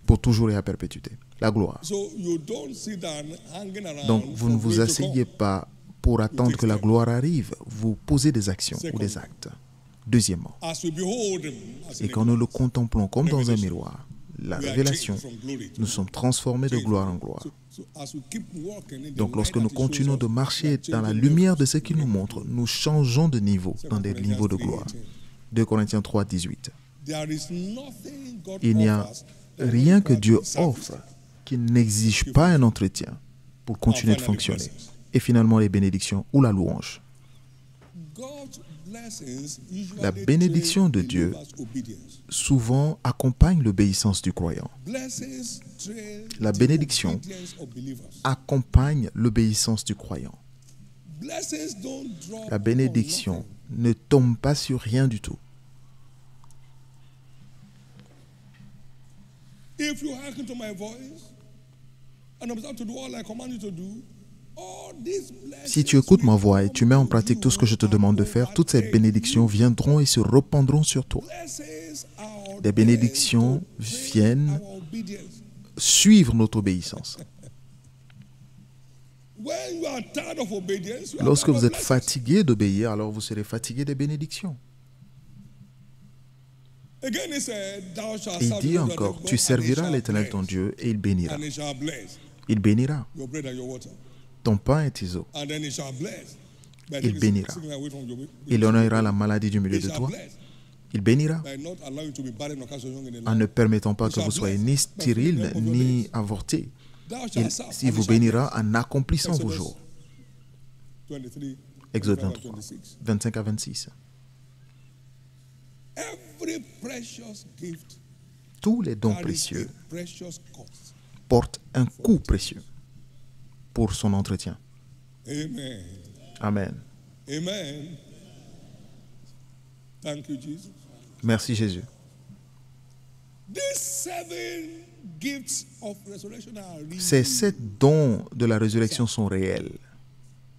Pour toujours et à perpétuité. La gloire. So you don't sit down hanging around Donc vous ne for vous glory to asseyez come. pas pour attendre que la gloire arrive. Vous posez des actions ou des actes. Deuxièmement, As we behold him as et in a quand nous le glass, contemplons comme dans un miroir, la we are révélation, changed from glory to nous sommes transformés de gloire en gloire. So as we keep walking in the Donc light lorsque that nous he shows continuons us, de we marcher are dans la changing lumière levels. de ce qu'il nous montre, nous changeons de niveau dans des niveaux de gloire. 2 Corinthiens 3, 18. There is nothing God Il n'y a offers that rien que requires Dieu sacrifice. offre qui n'exige pas un entretien pour continuer de fonctionner. Et finalement les bénédictions ou la louange. God's blessings usually La bénédiction de train Dieu believers' obedience. souvent accompagne l'obéissance du croyant. Blessings train La the bénédiction obedience of believers. accompagne l'obéissance du croyant. Blessings don't drop La on bénédiction nothing. ne tombe pas sur rien du tout. If you hearken to my voice and observe to do all I command you to do, all these blessings Si tu écoutes ma will voix et tu mets en come to pratique tout ce que je te you demande de and faire, toutes ces overtake bénédictions you. viendront et se répandront sur toi. Blessings are Des ordained bénédictions to train viennent our obedience. suivre notre obéissance. When you are tired of obedience, you are Lorsque tired vous of êtes blessings. fatigué d'obéir, alors vous serez fatigué des bénédictions. Again, he said, Thou shalt Et il serve dit the Lord thy encore, God, tu and he serviras shall l'Éternel ton bless, Dieu et il bénira. and he shall bless Il bénira your bread and your water. ton pain et tes eaux. And then he shall bless. By Il taking bénira. sickness away from your- Il enlèvera la maladie du milieu He de shall toi. bless Il bénira by not allowing you to be barren or cast young in the en land. ne permettant pas que vous soyez ni stérile ni avorté. Thou shalt serve, Il and vous he shall bénira en accomplissant vos Exodus jours. 23, Exode 25 and 23, 26. 25 à 26. Every precious gift Tous les dons carries précieux a precious cost. portent un coût précieux pour son entretien. Amen. Amen. Amen. Thank you, Jesus. Merci Jésus. These 7 gifts of resurrection are real. Ces 7 dons de la résurrection sont réels,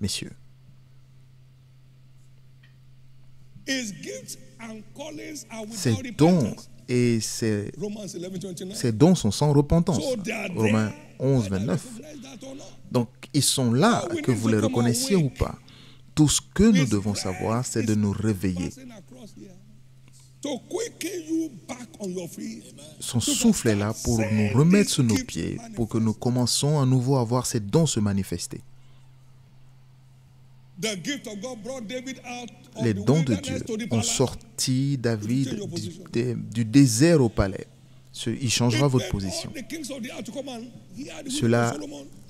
messieurs. His gifts and callings are Ces without dons repentance. et ces Romans 11:29. Ces dons sont sans repentance. So they are Romains there, 11, whether you 29. recognize that or not. Donc, ils sont là, que vous les reconnaissiez ou pas. Tout ce que nous devons savoir, c'est de nous réveiller. Passing across here. To quicken you back on your feet. Son souffle est là pour nous remettre sur nos pieds, pour que nous commençons à nouveau à voir ces dons se manifester. The gift of God brought David out of Les the dons de wilderness Dieu to the ont palace. sorti David du désert au palais. Il changera votre position. Cela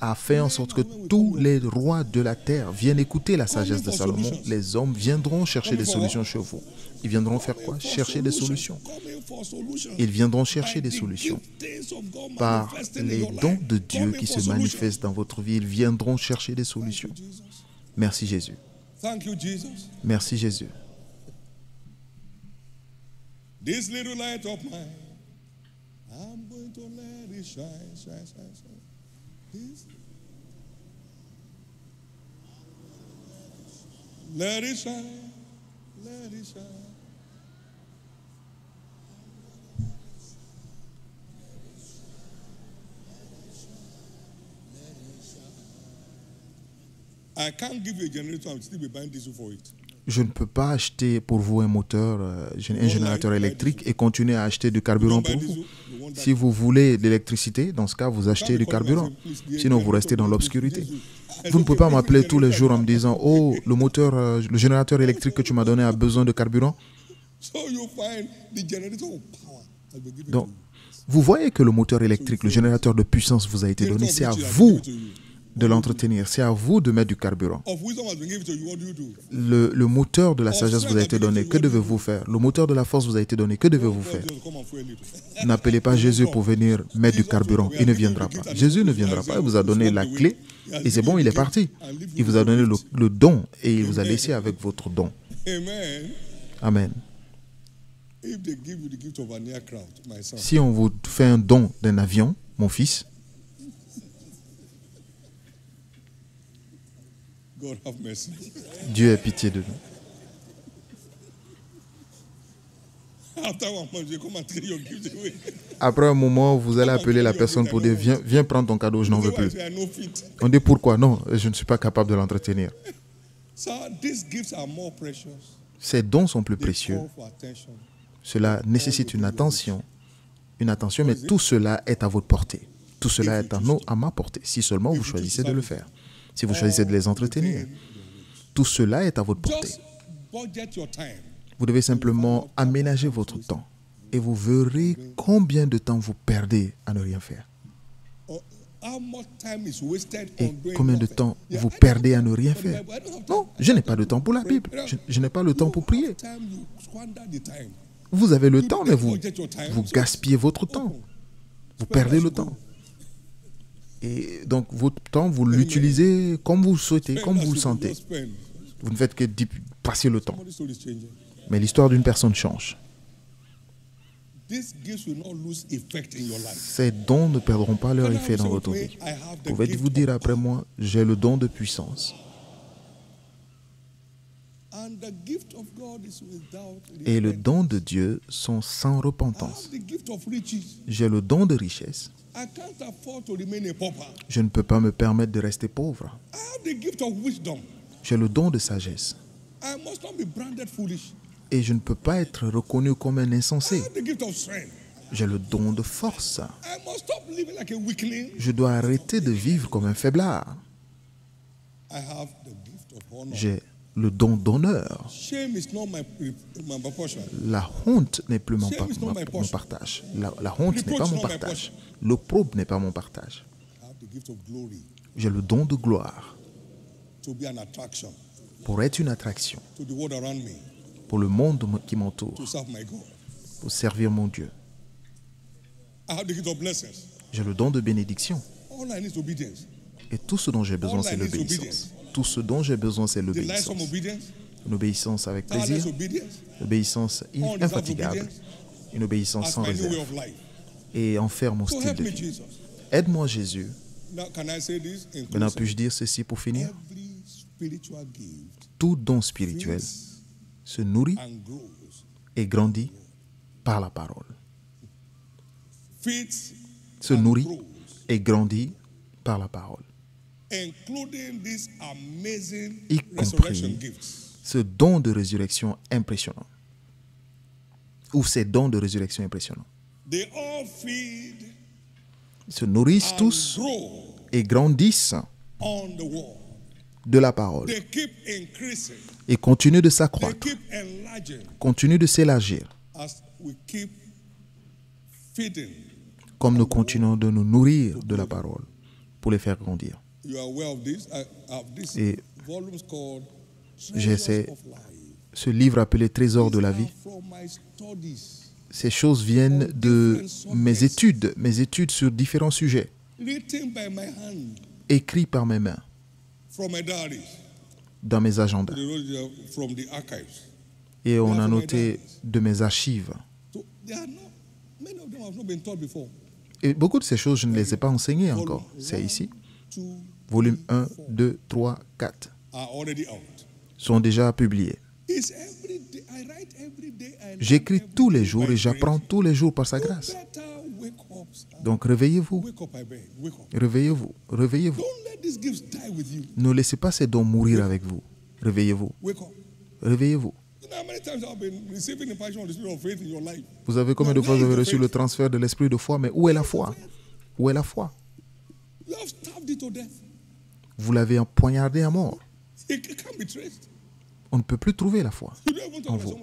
a fait en sorte que tous les rois de la terre viennent écouter la sagesse de Salomon. Les hommes viendront chercher des solutions chez vous. Ils viendront faire quoi? Chercher des solutions. Ils viendront chercher des solutions. Par les dons de Dieu qui se manifestent dans votre vie, ils viendront chercher des solutions. Merci Jésus. Merci Jésus. This little light of mine, I'm going to let it shine, shine, shine, shine. Let it shine, let it shine. I can't give you a generator and still be buying diesel for it. Je ne peux pas acheter pour vous un moteur, un générateur électrique et continuer à acheter du carburant pour vous. Si vous voulez de l'électricité, dans ce cas, vous achetez du carburant. Sinon, vous restez dans l'obscurité. Vous ne pouvez pas m'appeler tous les jours en me disant « Oh, le générateur électrique que tu m'as donné a besoin de carburant. » Donc, vous voyez que le moteur électrique, le générateur de puissance vous a été donné. C'est à vous de l'entretenir. C'est à vous de mettre du carburant. Le moteur de la sagesse vous a été donné. Que devez-vous faire? Le moteur de la force vous a été donné. Que devez-vous faire? N'appelez pas Jésus pour venir mettre du carburant. Il ne viendra pas. Jésus ne viendra pas. Il vous a donné la clé et c'est bon, il est parti. Il vous a donné le don et il vous a laissé avec votre don. Amen. Si on vous fait un don d'un avion, mon fils, Dieu ait pitié de nous. Après un moment, vous allez appeler la personne pour dire viens prendre ton cadeau, je n'en veux plus. On dit pourquoi? Non, je ne suis pas capable de l'entretenir. Ces dons sont plus précieux. Cela nécessite une attention, mais tout cela est à votre portée. Tout cela est à ma portée, si seulement vous choisissez de le faire. Si vous choisissez de les entretenir, tout cela est à votre portée. Vous devez simplement aménager votre temps et vous verrez combien de temps vous perdez à ne rien faire. Et combien de temps vous perdez à ne rien faire. Non, je n'ai pas de temps pour la Bible. Je n'ai pas le temps pour prier. Vous avez le temps, mais vous gaspillez votre temps. Vous perdez le temps. Et donc, votre temps, vous l'utilisez comme vous le souhaitez, comme vous le sentez. Vous ne faites que passer le temps. Mais l'histoire d'une personne change. Ces dons ne perdront pas leur effet dans votre vie. Pouvez-vous dire après moi, j'ai le don de puissance. Et le don de Dieu sont sans repentance. J'ai le don de richesse. Je ne peux pas me permettre de rester pauvre. J'ai le don de sagesse. Et je ne peux pas être reconnu comme un insensé. J'ai le don de force. Je dois arrêter de vivre comme un faiblard. J'ai le don d'honneur. La honte n'est plus mon partage. La honte n'est pas mon partage. L'opprobre n'est pas mon partage. J'ai le don de gloire. Pour être une attraction. Pour le monde qui m'entoure. Pour servir mon Dieu. J'ai le don de bénédiction. Et tout ce dont j'ai besoin, c'est l'obéissance. Tout ce dont j'ai besoin, c'est l'obéissance. Une obéissance avec plaisir, une obéissance infatigable, une obéissance sans réserve. Et en faire mon style de vie. Aide-moi, Jésus. Maintenant, puis-je dire ceci pour finir? Tout don spirituel se nourrit et grandit par la parole. Se nourrit et grandit par la parole. Y compris ce don de résurrection impressionnant. Ou ces dons de résurrection impressionnants. Ils se nourrissent tous et grandissent de la parole. Et continuent de s'accroître. Continuent de s'élargir. Comme nous continuons de nous nourrir de la parole pour les faire grandir. Et j'essaie ce livre appelé Trésor de la vie. Ces choses viennent de mes études sur différents sujets, écrits par mes mains, dans mes agendas. Et on a noté de mes archives. Et beaucoup de ces choses, je ne les ai pas enseignées encore. C'est ici. Volume 1, 2, 3, 4 sont déjà publiés. J'écris tous les jours et j'apprends tous les jours par sa grâce. Donc réveillez-vous. Réveillez-vous. Réveillez-vous. Ne laissez pas ces dons mourir avec vous. Réveillez-vous. Réveillez-vous. Vous avez combien de fois vous avez reçu le transfert de l'esprit de foi, mais où est la foi? Où est la foi? Vous l'avez empoignardé à mort. On ne peut plus trouver la foi en vous.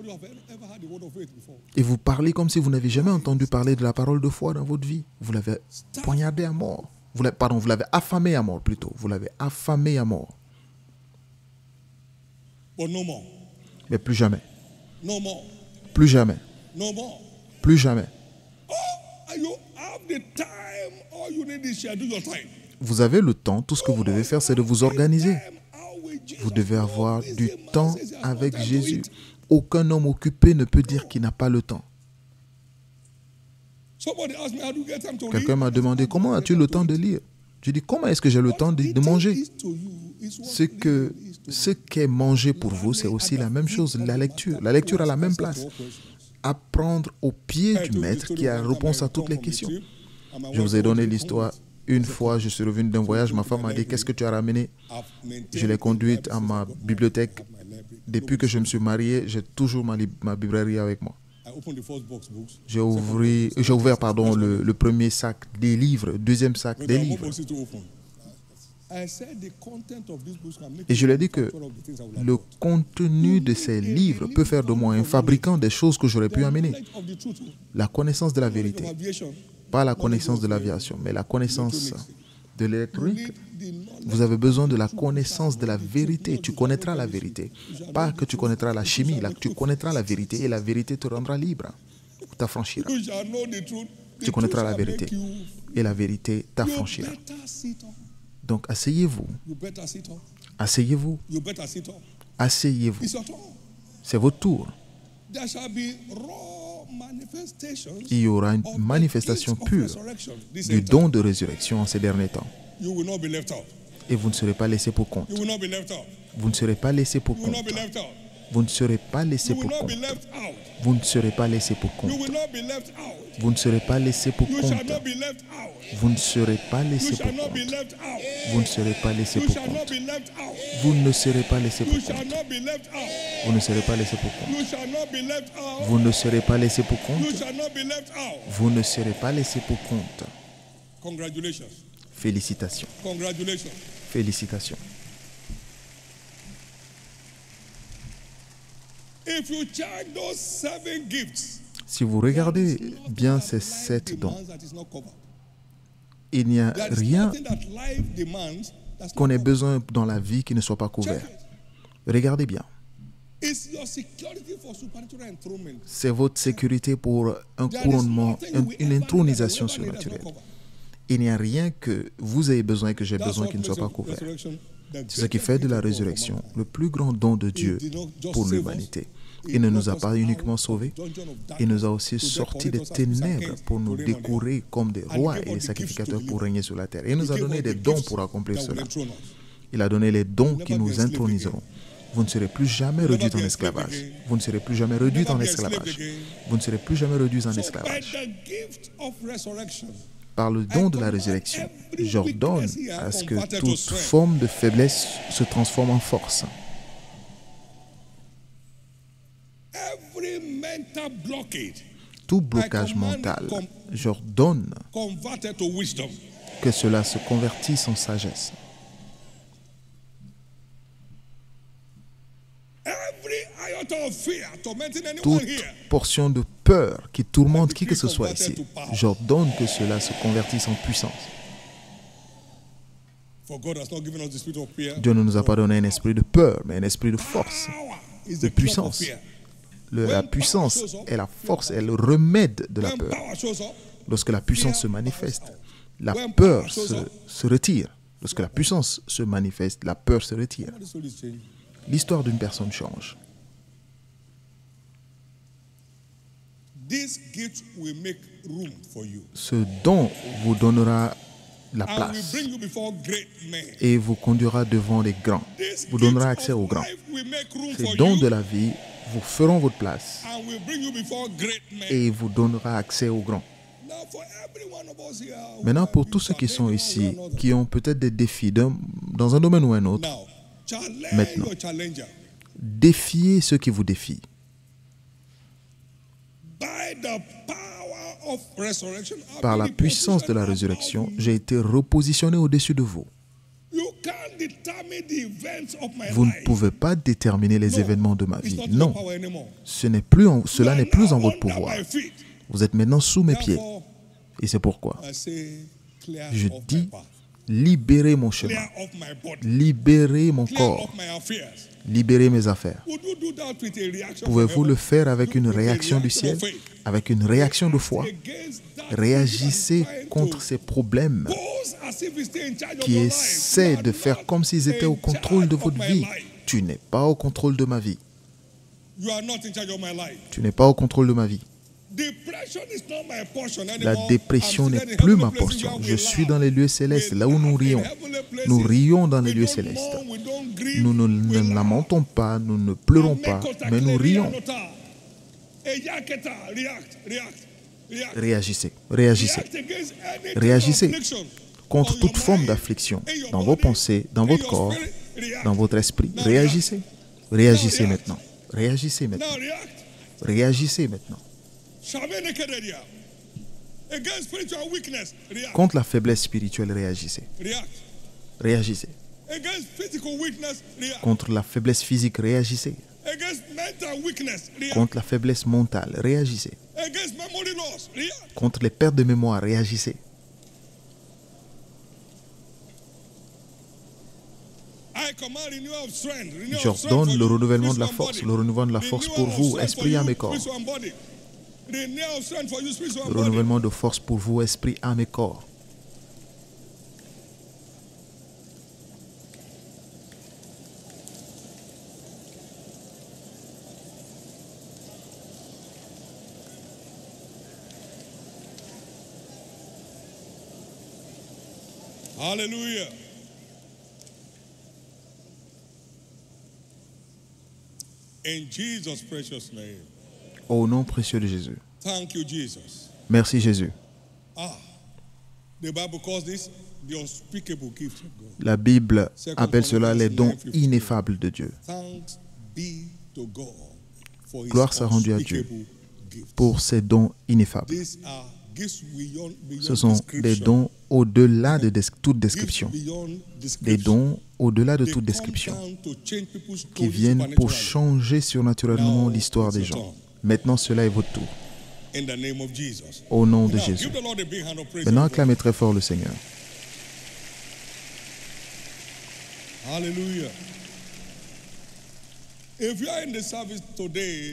Et vous parlez comme si vous n'avez jamais entendu parler de la parole de foi dans votre vie. Vous l'avez poignardé à mort. Vous l'avez affamé à mort plutôt. Vous l'avez affamé à mort. Mais plus jamais. Plus jamais. Plus jamais. Vous avez le temps. Tout ce que vous devez faire, c'est de vous organiser. Vous devez avoir du temps avec Jésus. Aucun homme occupé ne peut dire qu'il n'a pas le temps. Quelqu'un m'a demandé, comment as-tu le temps de lire? Je dis, comment est-ce que j'ai le temps de manger? Ce qu'est manger pour vous, c'est aussi la même chose, la lecture. La lecture a la même place. Apprendre au pied du maître qui a réponse à toutes les questions. Je vous ai donné l'histoire. Une fois, je suis revenu d'un voyage, ma femme m'a dit, qu'est-ce que tu as ramené? Je l'ai conduite à ma bibliothèque. Depuis que je me suis marié, j'ai toujours ma librairie avec moi. J'ai ouvert le premier sac des livres, le deuxième sac des livres. Et je lui ai dit que le contenu de ces livres peut faire de moi un fabricant des choses que j'aurais pu amener. La connaissance de la vérité. Pas la connaissance de l'aviation, mais la connaissance de l'électronique. Vous avez besoin de la connaissance de la vérité. Tu connaîtras la vérité. Pas que tu connaîtras la chimie, là, tu connaîtras la vérité et la vérité te rendra libre. T'affranchira. Tu connaîtras la vérité et la vérité t'affranchira. Donc asseyez-vous. Asseyez-vous. Asseyez-vous. C'est votre tour. Il y aura une manifestation pure du don de résurrection en ces derniers temps. Et vous ne serez pas laissé pour compte. Vous ne serez pas laissé pour compte. Vous ne serez pas laissé pour compte. Vous ne serez pas laissé pour compte. Vous ne serez pas laissé pour compte. Vous ne serez pas laissé pour compte. Vous ne serez pas laissé pour compte. Vous ne serez pas laissé pour compte. Vous ne serez pas laissé pour compte. Vous ne serez pas laissé pour compte. Vous ne serez pas laissé pour compte. Félicitations. Félicitations. Si vous regardez bien ces 7 dons, il n'y a rien qu'on ait besoin dans la vie qui ne soit pas couvert. Regardez bien. C'est votre sécurité pour un couronnement, une intronisation surnaturelle. Il n'y a rien que vous ayez besoin et que j'ai besoin qui ne soit pas couvert. C'est ce qui fait de la résurrection le plus grand don de Dieu pour l'humanité. Il ne nous a pas uniquement sauvés, il nous a aussi sortis des ténèbres pour nous décorer comme des rois et des sacrificateurs pour régner sur la terre. Et il nous a donné des dons pour accomplir cela. Il a donné les dons qui nous introniseront. Vous ne serez plus jamais réduits en esclavage. Vous ne serez plus jamais réduits en esclavage. Vous ne serez plus jamais réduits en esclavage. Par le don de la résurrection, j'ordonne à ce que toute forme de faiblesse se transforme en force. Tout blocage mental, j'ordonne que cela se convertisse en sagesse. Toute portion de peur qui tourmente qui que ce soit ici, j'ordonne que cela se convertisse en puissance. Dieu ne nous a pas donné un esprit de peur, mais un esprit de force, de puissance. La puissance et la force est le remède de la peur. Lorsque la puissance se manifeste, la peur se retire. Lorsque la puissance se manifeste, la peur se retire. L'histoire d'une personne change. Ce don vous donnera la place et vous conduira devant les grands. Vous donnera accès aux grands. Ces dons de la vie vous feront votre place et vous donnera accès aux grands. Maintenant, pour tous ceux qui sont ici, qui ont peut-être des défis dans un domaine ou un autre, maintenant, défiez ceux qui vous défient. Par la puissance de la résurrection, j'ai été repositionné au-dessus de vous. Vous ne pouvez pas déterminer les événements de ma vie. Non, cela n'est plus en votre pouvoir. Vous êtes maintenant sous mes pieds. Et c'est pourquoi je dis, libérez mon chemin, libérez mon corps, libérez mes affaires. Pouvez-vous le faire avec une réaction du ciel, avec une réaction de foi? Réagissez contre ces problèmes qui essaient de faire comme s'ils étaient au contrôle de votre vie. Tu n'es pas au contrôle de ma vie. Tu n'es pas au contrôle de ma vie. La dépression n'est plus ma portion. Je suis dans les lieux célestes, là où nous rions. Nous rions dans les lieux célestes. Nous ne lamentons pas, nous ne pleurons pas, mais nous rions. Réagissez, réagissez. Réagissez contre toute forme d'affliction dans vos pensées, dans votre corps, dans votre esprit. Réagissez. Réagissez maintenant. Réagissez maintenant. Réagissez maintenant. Contre la faiblesse spirituelle, réagissez. Réagissez. Contre la faiblesse physique, réagissez. Contre la faiblesse mentale, réagissez. Contre les pertes de mémoire, réagissez. J'ordonne le renouvellement de la force, le renouvellement de la force pour vous, esprit, âme et corps. Le renouvellement de force pour vous, esprit, âme et corps. Hallelujah. In Jesus' precious name. Au nom précieux de Jésus. Thank you, Jesus. Merci Jésus. The Bible calls this the unspeakable gift of God. La Bible appelle cela les dons ineffables de Dieu. Thanks be to God for his Gloire soit rendue à Dieu unspeakable gift. pour ces dons ineffables. These are gifts beyond Ce sont des dons au-delà de toute description. Des dons au-delà de toute description qui viennent pour changer surnaturellement l'histoire des gens. Maintenant, cela est votre tour. Au nom de Jésus. Maintenant, acclamez très fort le Seigneur. Alléluia.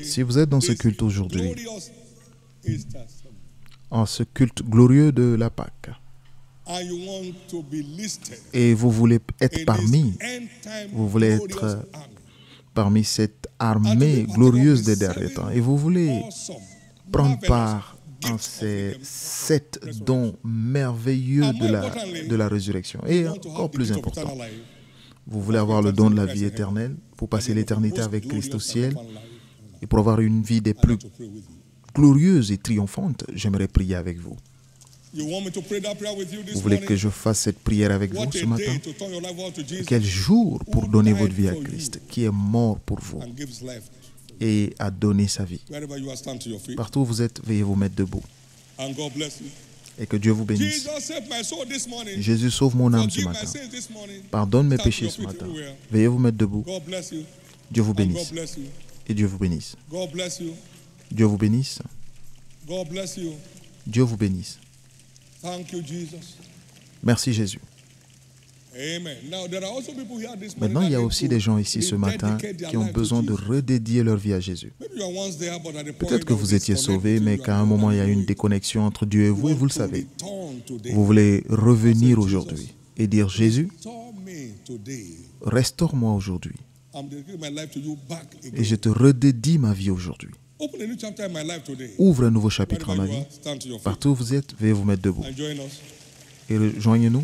Si vous êtes dans ce culte aujourd'hui, en ce culte glorieux de la Pâque, et vous voulez être parmi, vous voulez être parmi cette armée glorieuse des derniers temps, et vous voulez prendre part en ces 7 dons merveilleux de la résurrection, et encore plus important, vous voulez avoir le don de la vie éternelle pour passer l'éternité avec Christ au ciel et pour avoir une vie des plus glorieuse et triomphante, j'aimerais prier avec vous. Vous voulez que je fasse cette prière avec vous ce matin? Quel jour pour donner votre vie à Christ, qui est mort pour vous et a donné sa vie. Partout où vous êtes, veuillez vous mettre debout. Et que Dieu vous bénisse. Jésus sauve mon âme ce matin. Pardonne mes péchés ce matin. Veuillez vous mettre debout. Dieu vous bénisse. Et Dieu vous bénisse. Dieu vous bénisse. Dieu vous bénisse. Merci Jésus. Maintenant, il y a aussi des gens ici ce matin qui ont besoin de redédier leur vie à Jésus. Peut-être que vous étiez sauvés, mais qu'à un moment, il y a une déconnexion entre Dieu et vous le savez. Vous voulez revenir aujourd'hui et dire, Jésus, restaure-moi aujourd'hui. Et je te redédie ma vie aujourd'hui. Ouvre un nouveau chapitre en ma vie. Partout où vous êtes, veuillez vous mettre debout. Et rejoignez-nous.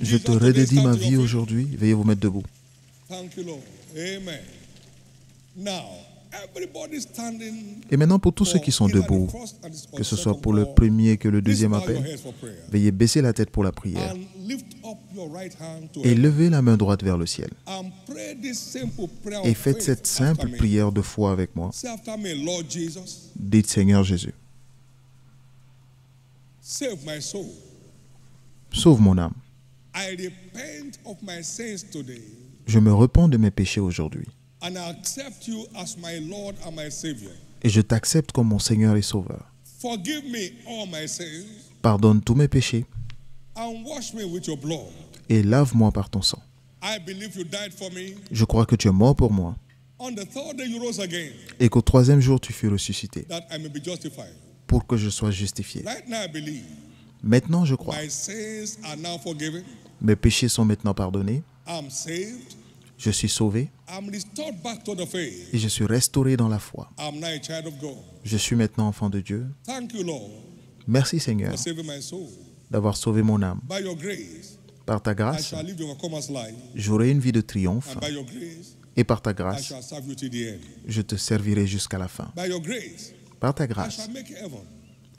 Je te redédie ma vie aujourd'hui. Veuillez vous mettre debout. Et maintenant, pour tous ceux qui sont debout, que ce soit pour le premier que le deuxième appel, veuillez baisser la tête pour la prière et levez la main droite vers le ciel. Et faites cette simple prière de foi avec moi. Dites, Seigneur Jésus, sauve mon âme. Je me repens de mes péchés aujourd'hui. Et je t'accepte comme mon Seigneur et Sauveur. Pardonne tous mes péchés et lave-moi par ton sang. Je crois que tu es mort pour moi et qu'au troisième jour tu fus ressuscité pour que je sois justifié. Maintenant je crois. Mes péchés sont maintenant pardonnés. Je suis sauvé et je suis restauré dans la foi. Je suis maintenant enfant de Dieu. Merci Seigneur d'avoir sauvé mon âme. Par ta grâce, j'aurai une vie de triomphe et par ta grâce, je te servirai jusqu'à la fin. Par ta grâce,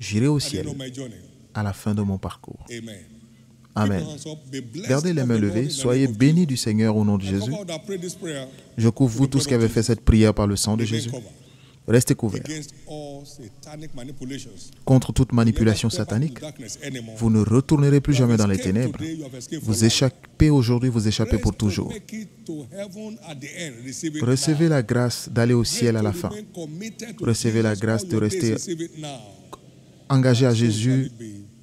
j'irai au ciel à la fin de mon parcours. Amen. Gardez les mains levées. Soyez bénis du Seigneur au nom de Jésus. Je couvre vous tous qui avez fait cette prière par le sang de Jésus. Restez couverts. Contre toute manipulation satanique, vous ne retournerez plus jamais dans les ténèbres. Vous échappez aujourd'hui, vous échappez pour toujours. Recevez la grâce d'aller au ciel à la fin. Recevez la grâce de rester engagé à Jésus.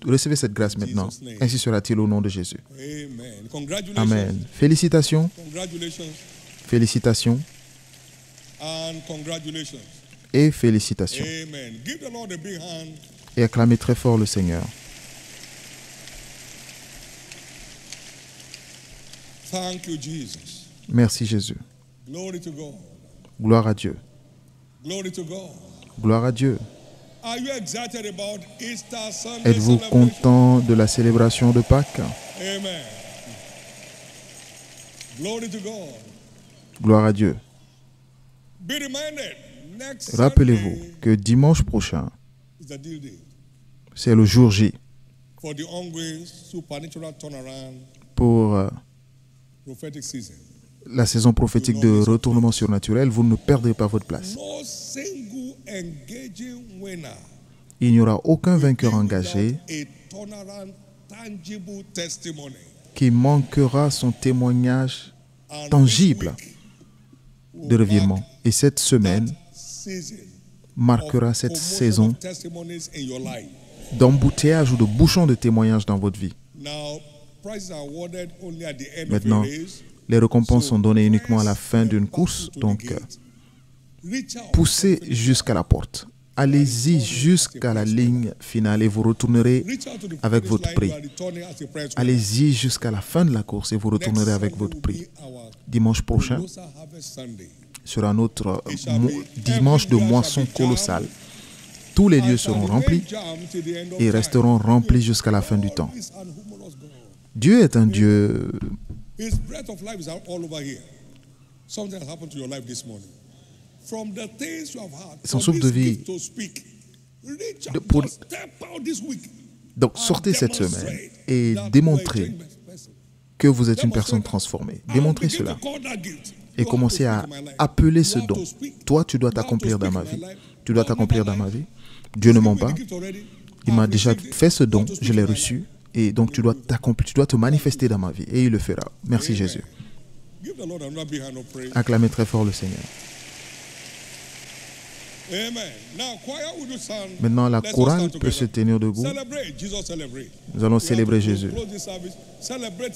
Recevez cette grâce maintenant. Ainsi sera-t-il au nom de Jésus. Amen. Félicitations. Félicitations. Et félicitations. Et acclamez très fort le Seigneur. Merci Jésus. Gloire à Dieu. Gloire à Dieu. Êtes-vous content de la célébration de Pâques? Gloire à Dieu. Rappelez-vous que dimanche prochain, c'est le jour J pour la saison prophétique de retournement surnaturel. Vous ne perdrez pas votre place. Il n'y aura aucun vainqueur engagé qui manquera son témoignage tangible de revirement. Et cette semaine marquera cette saison d'embouteillage ou de bouchon de témoignages dans votre vie. Maintenant, les récompenses sont données uniquement à la fin d'une course, donc poussez jusqu'à la porte. Allez-y jusqu'à la ligne finale et vous retournerez avec votre prix. Allez-y jusqu'à la fin de la course et vous retournerez avec votre prix. Dimanche prochain sera notre dimanche de moisson colossale. Tous les lieux seront remplis et resteront remplis jusqu'à la fin du temps. Dieu est un Dieu. Son souffle de vie. Donc sortez cette semaine et démontrez que vous êtes une personne transformée. Démontrez cela. Et commencez à appeler ce don. Toi, tu dois t'accomplir dans ma vie. Tu dois t'accomplir dans ma vie. Dieu ne ment pas. Il m'a déjà fait ce don. Je l'ai reçu. Et donc, tu dois t'accomplir. Tu dois te manifester dans ma vie. Et il le fera. Merci Jésus. Acclamez très fort le Seigneur. Maintenant, la chorale peut se tenir debout. Nous allons célébrer Jésus.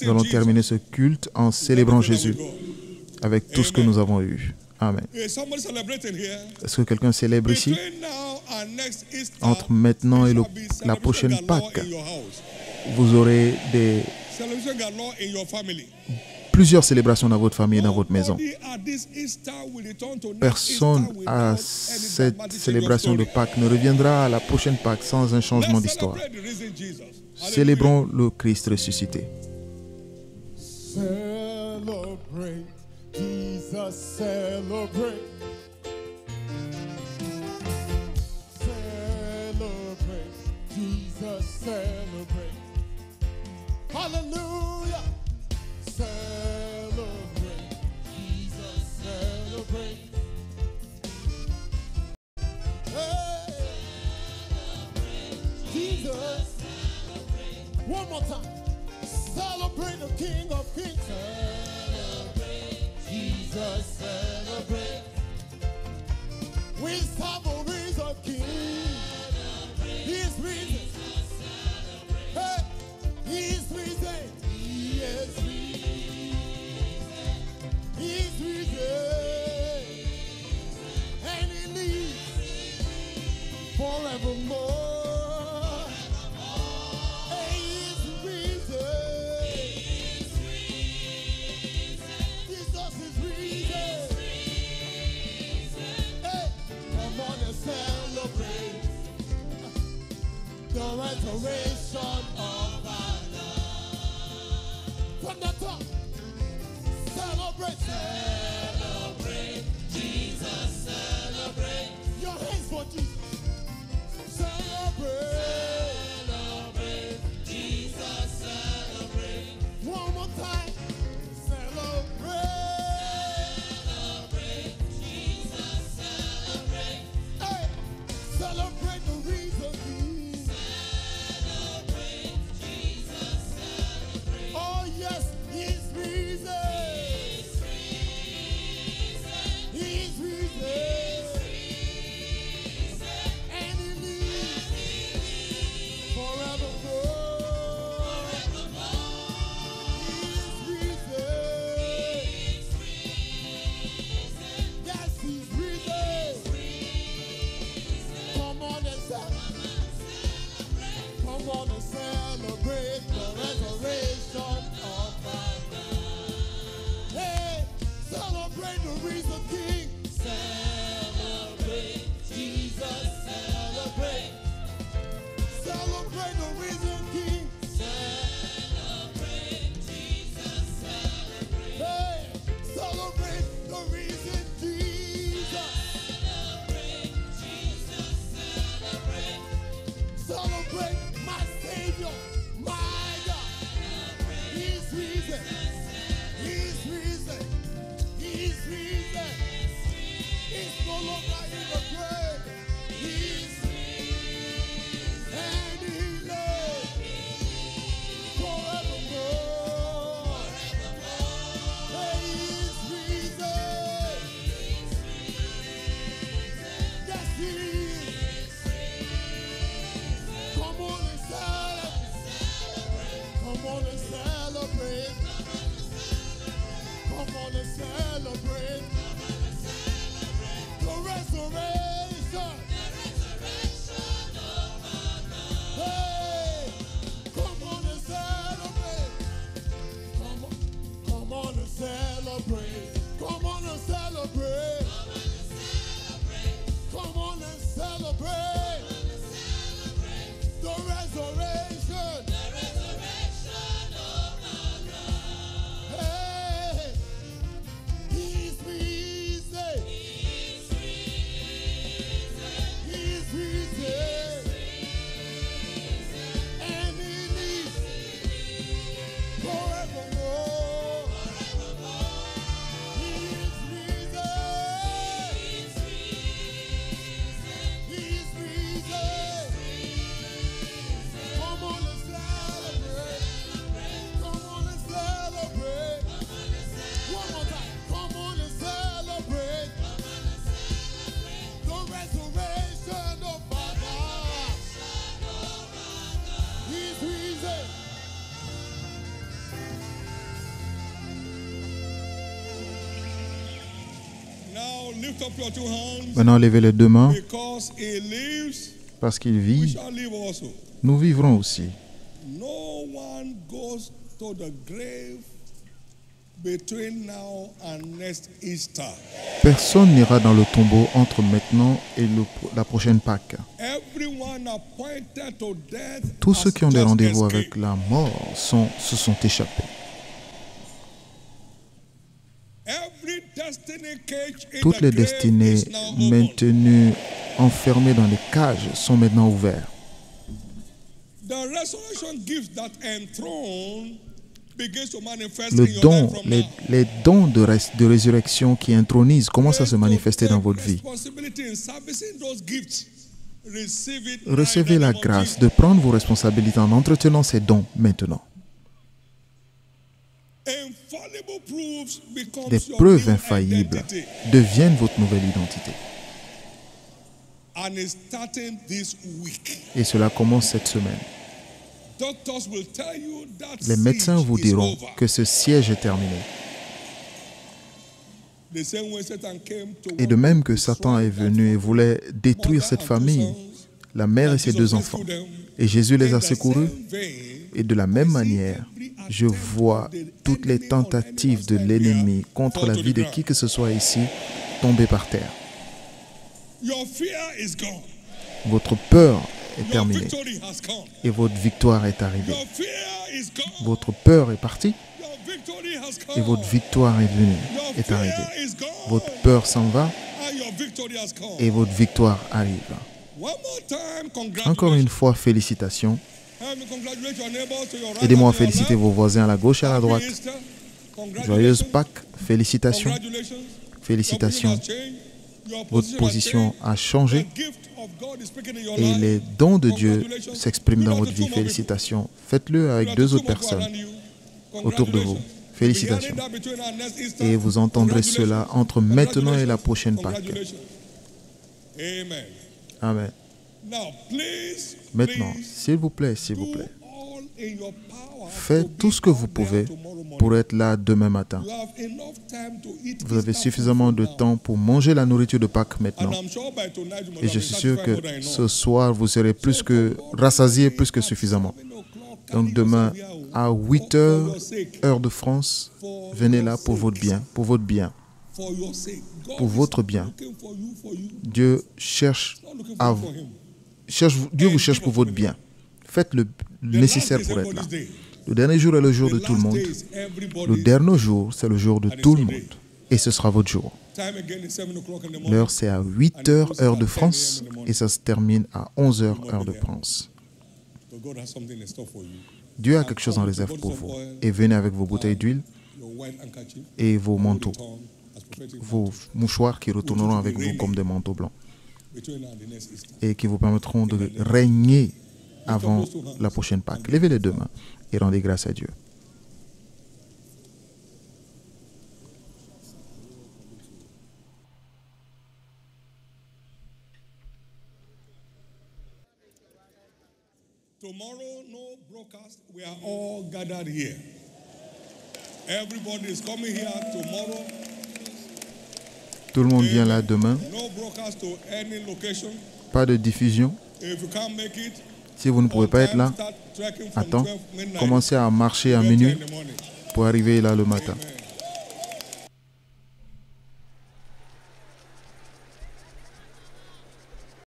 Nous allons terminer ce culte en célébrant Jésus avec tout ce que nous avons eu. Amen. Est-ce que quelqu'un célèbre ici? Entre maintenant et la prochaine Pâques, vous aurez plusieurs célébrations dans votre famille et dans votre maison. Personne à cette célébration de Pâques ne reviendra à la prochaine Pâques sans un changement d'histoire. Célébrons le Christ ressuscité. Celebrate, Jesus, celebrate. Celebrate, Jesus, celebrate. Hallelujah. Jesus. One more time. Celebrate the King of Kings. Celebrate Jesus. Celebrate. We serve a risen King. He's risen. Hey, He's risen. He is risen. He's risen. And He lives forevermore. Hey, He's risen. Jesus is risen. Hey, come on and celebrate the resurrection of our Lord. From the top, celebrate. Celebrate Jesus, celebrate. Your hands for Jesus. Celebrate. Celebrate Jesus, celebrate. One more time. Celebrate. Celebrate Jesus, celebrate. Hey, celebrate the reason. Celebrate Jesus, celebrate. Oh yes, He's risen. He's risen. And He lives forevermore. He's risen. Yes, He's risen. Come on and celebrate. Come on and celebrate the resurrection of our God. Hey, celebrate the risen King. Celebrate Jesus, celebrate. Celebrate the risen King. Celebrate Jesus, celebrate. Hey, celebrate the risen Jesus. Celebrate Jesus, celebrate. Celebrate my Savior, my God. He's risen. He's risen. He's risen. He's no longer in the grave. He's risen. And He lives forevermore. Hey, He's risen. Yes, He is. Come on and celebrate. Come on and celebrate. Come on and celebrate. The resurrection. Hey, come on and celebrate. Come on and celebrate. Come on and celebrate. Come on and celebrate. The resurrection. Hey, He's risen. He's risen. And He lives forevermore. He's risen. He's risen. Come on and celebrate. Come on and celebrate. One more time. Come on and celebrate. The resurrection of our God. He's risen. Now lift up your two hands. Maintenant, levez les deux mains. Because He lives, Parce qu'il we vit, shall live also. nous vivrons aussi. No one goes to the grave between now and next Easter. Personne n'ira dans le tombeau entre maintenant et la prochaine Pâque. Everyone appointed to death Tous ceux has qui ont des just rendez-vous escaped. avec la mort se sont échappés. Every destiny cage in Toutes the les grave destinées is now open. maintenues enfermées dans les cages sont maintenant ouvertes. The resurrection gifts that enthrone begins to manifest Le in your don, life from now. les dons de résurrection qui intronisent commencent à se manifester dans votre vie. Responsibility in servicing those gifts Recevez la grâce de prendre vos responsabilités en entretenant ces dons maintenant. Des preuves infaillibles deviennent votre nouvelle identité. Et cela commence cette semaine. Les médecins vous diront que ce siège est terminé. Et de même que Satan est venu et voulait détruire cette famille, la mère et ses 2 enfants, et Jésus les a secourus, et de la même manière, je vois toutes les tentatives de l'ennemi contre la vie de qui que ce soit ici tomber par terre. Votre peur est terminée et votre victoire est arrivée. Votre peur est partie et votre victoire est venue, est arrivée. Votre peur s'en va et votre victoire arrive. Encore une fois, félicitations. Aidez-moi à féliciter vos voisins à la gauche et à la droite. Joyeuse Pâques, félicitations. Félicitations. Votre position a changé et les dons de Dieu s'expriment dans votre vie. Félicitations. Faites-le avec 2 autres personnes autour de vous. Félicitations. Et vous entendrez cela entre maintenant et la prochaine Pâques. Amen. Maintenant, s'il vous plaît, faites tout ce que vous pouvez pour être là demain matin. Vous avez suffisamment de temps pour manger la nourriture de Pâques maintenant. Et je suis sûr que ce soir, vous serez plus que rassasiés, plus que suffisamment. Donc demain, à 8h, heure de France, venez là pour votre bien, pour votre bien. Pour votre bien. Dieu cherche à vous. Dieu vous cherche pour votre bien. Faites le nécessaire pour être là. Le dernier jour est le jour de tout le monde. Le dernier jour, c'est le jour de tout le monde. Et ce sera votre jour. L'heure, c'est à 8h, heure de France. Et ça se termine à 11h, heure de France. Dieu a quelque chose en réserve pour vous. Et venez avec vos bouteilles d'huile et vos manteaux. Vos mouchoirs qui retourneront avec vous comme des manteaux blancs. Et qui vous permettront de régner avant la prochaine Pâques. Levez les 2 mains et rendez grâce à Dieu. Tomorrow, no broadcast. We are all gathered here. Everybody is coming here tomorrow. Tout le monde vient là demain. Pas de diffusion. Si vous ne pouvez pas être là, commencez à marcher à minuit pour arriver là le matin.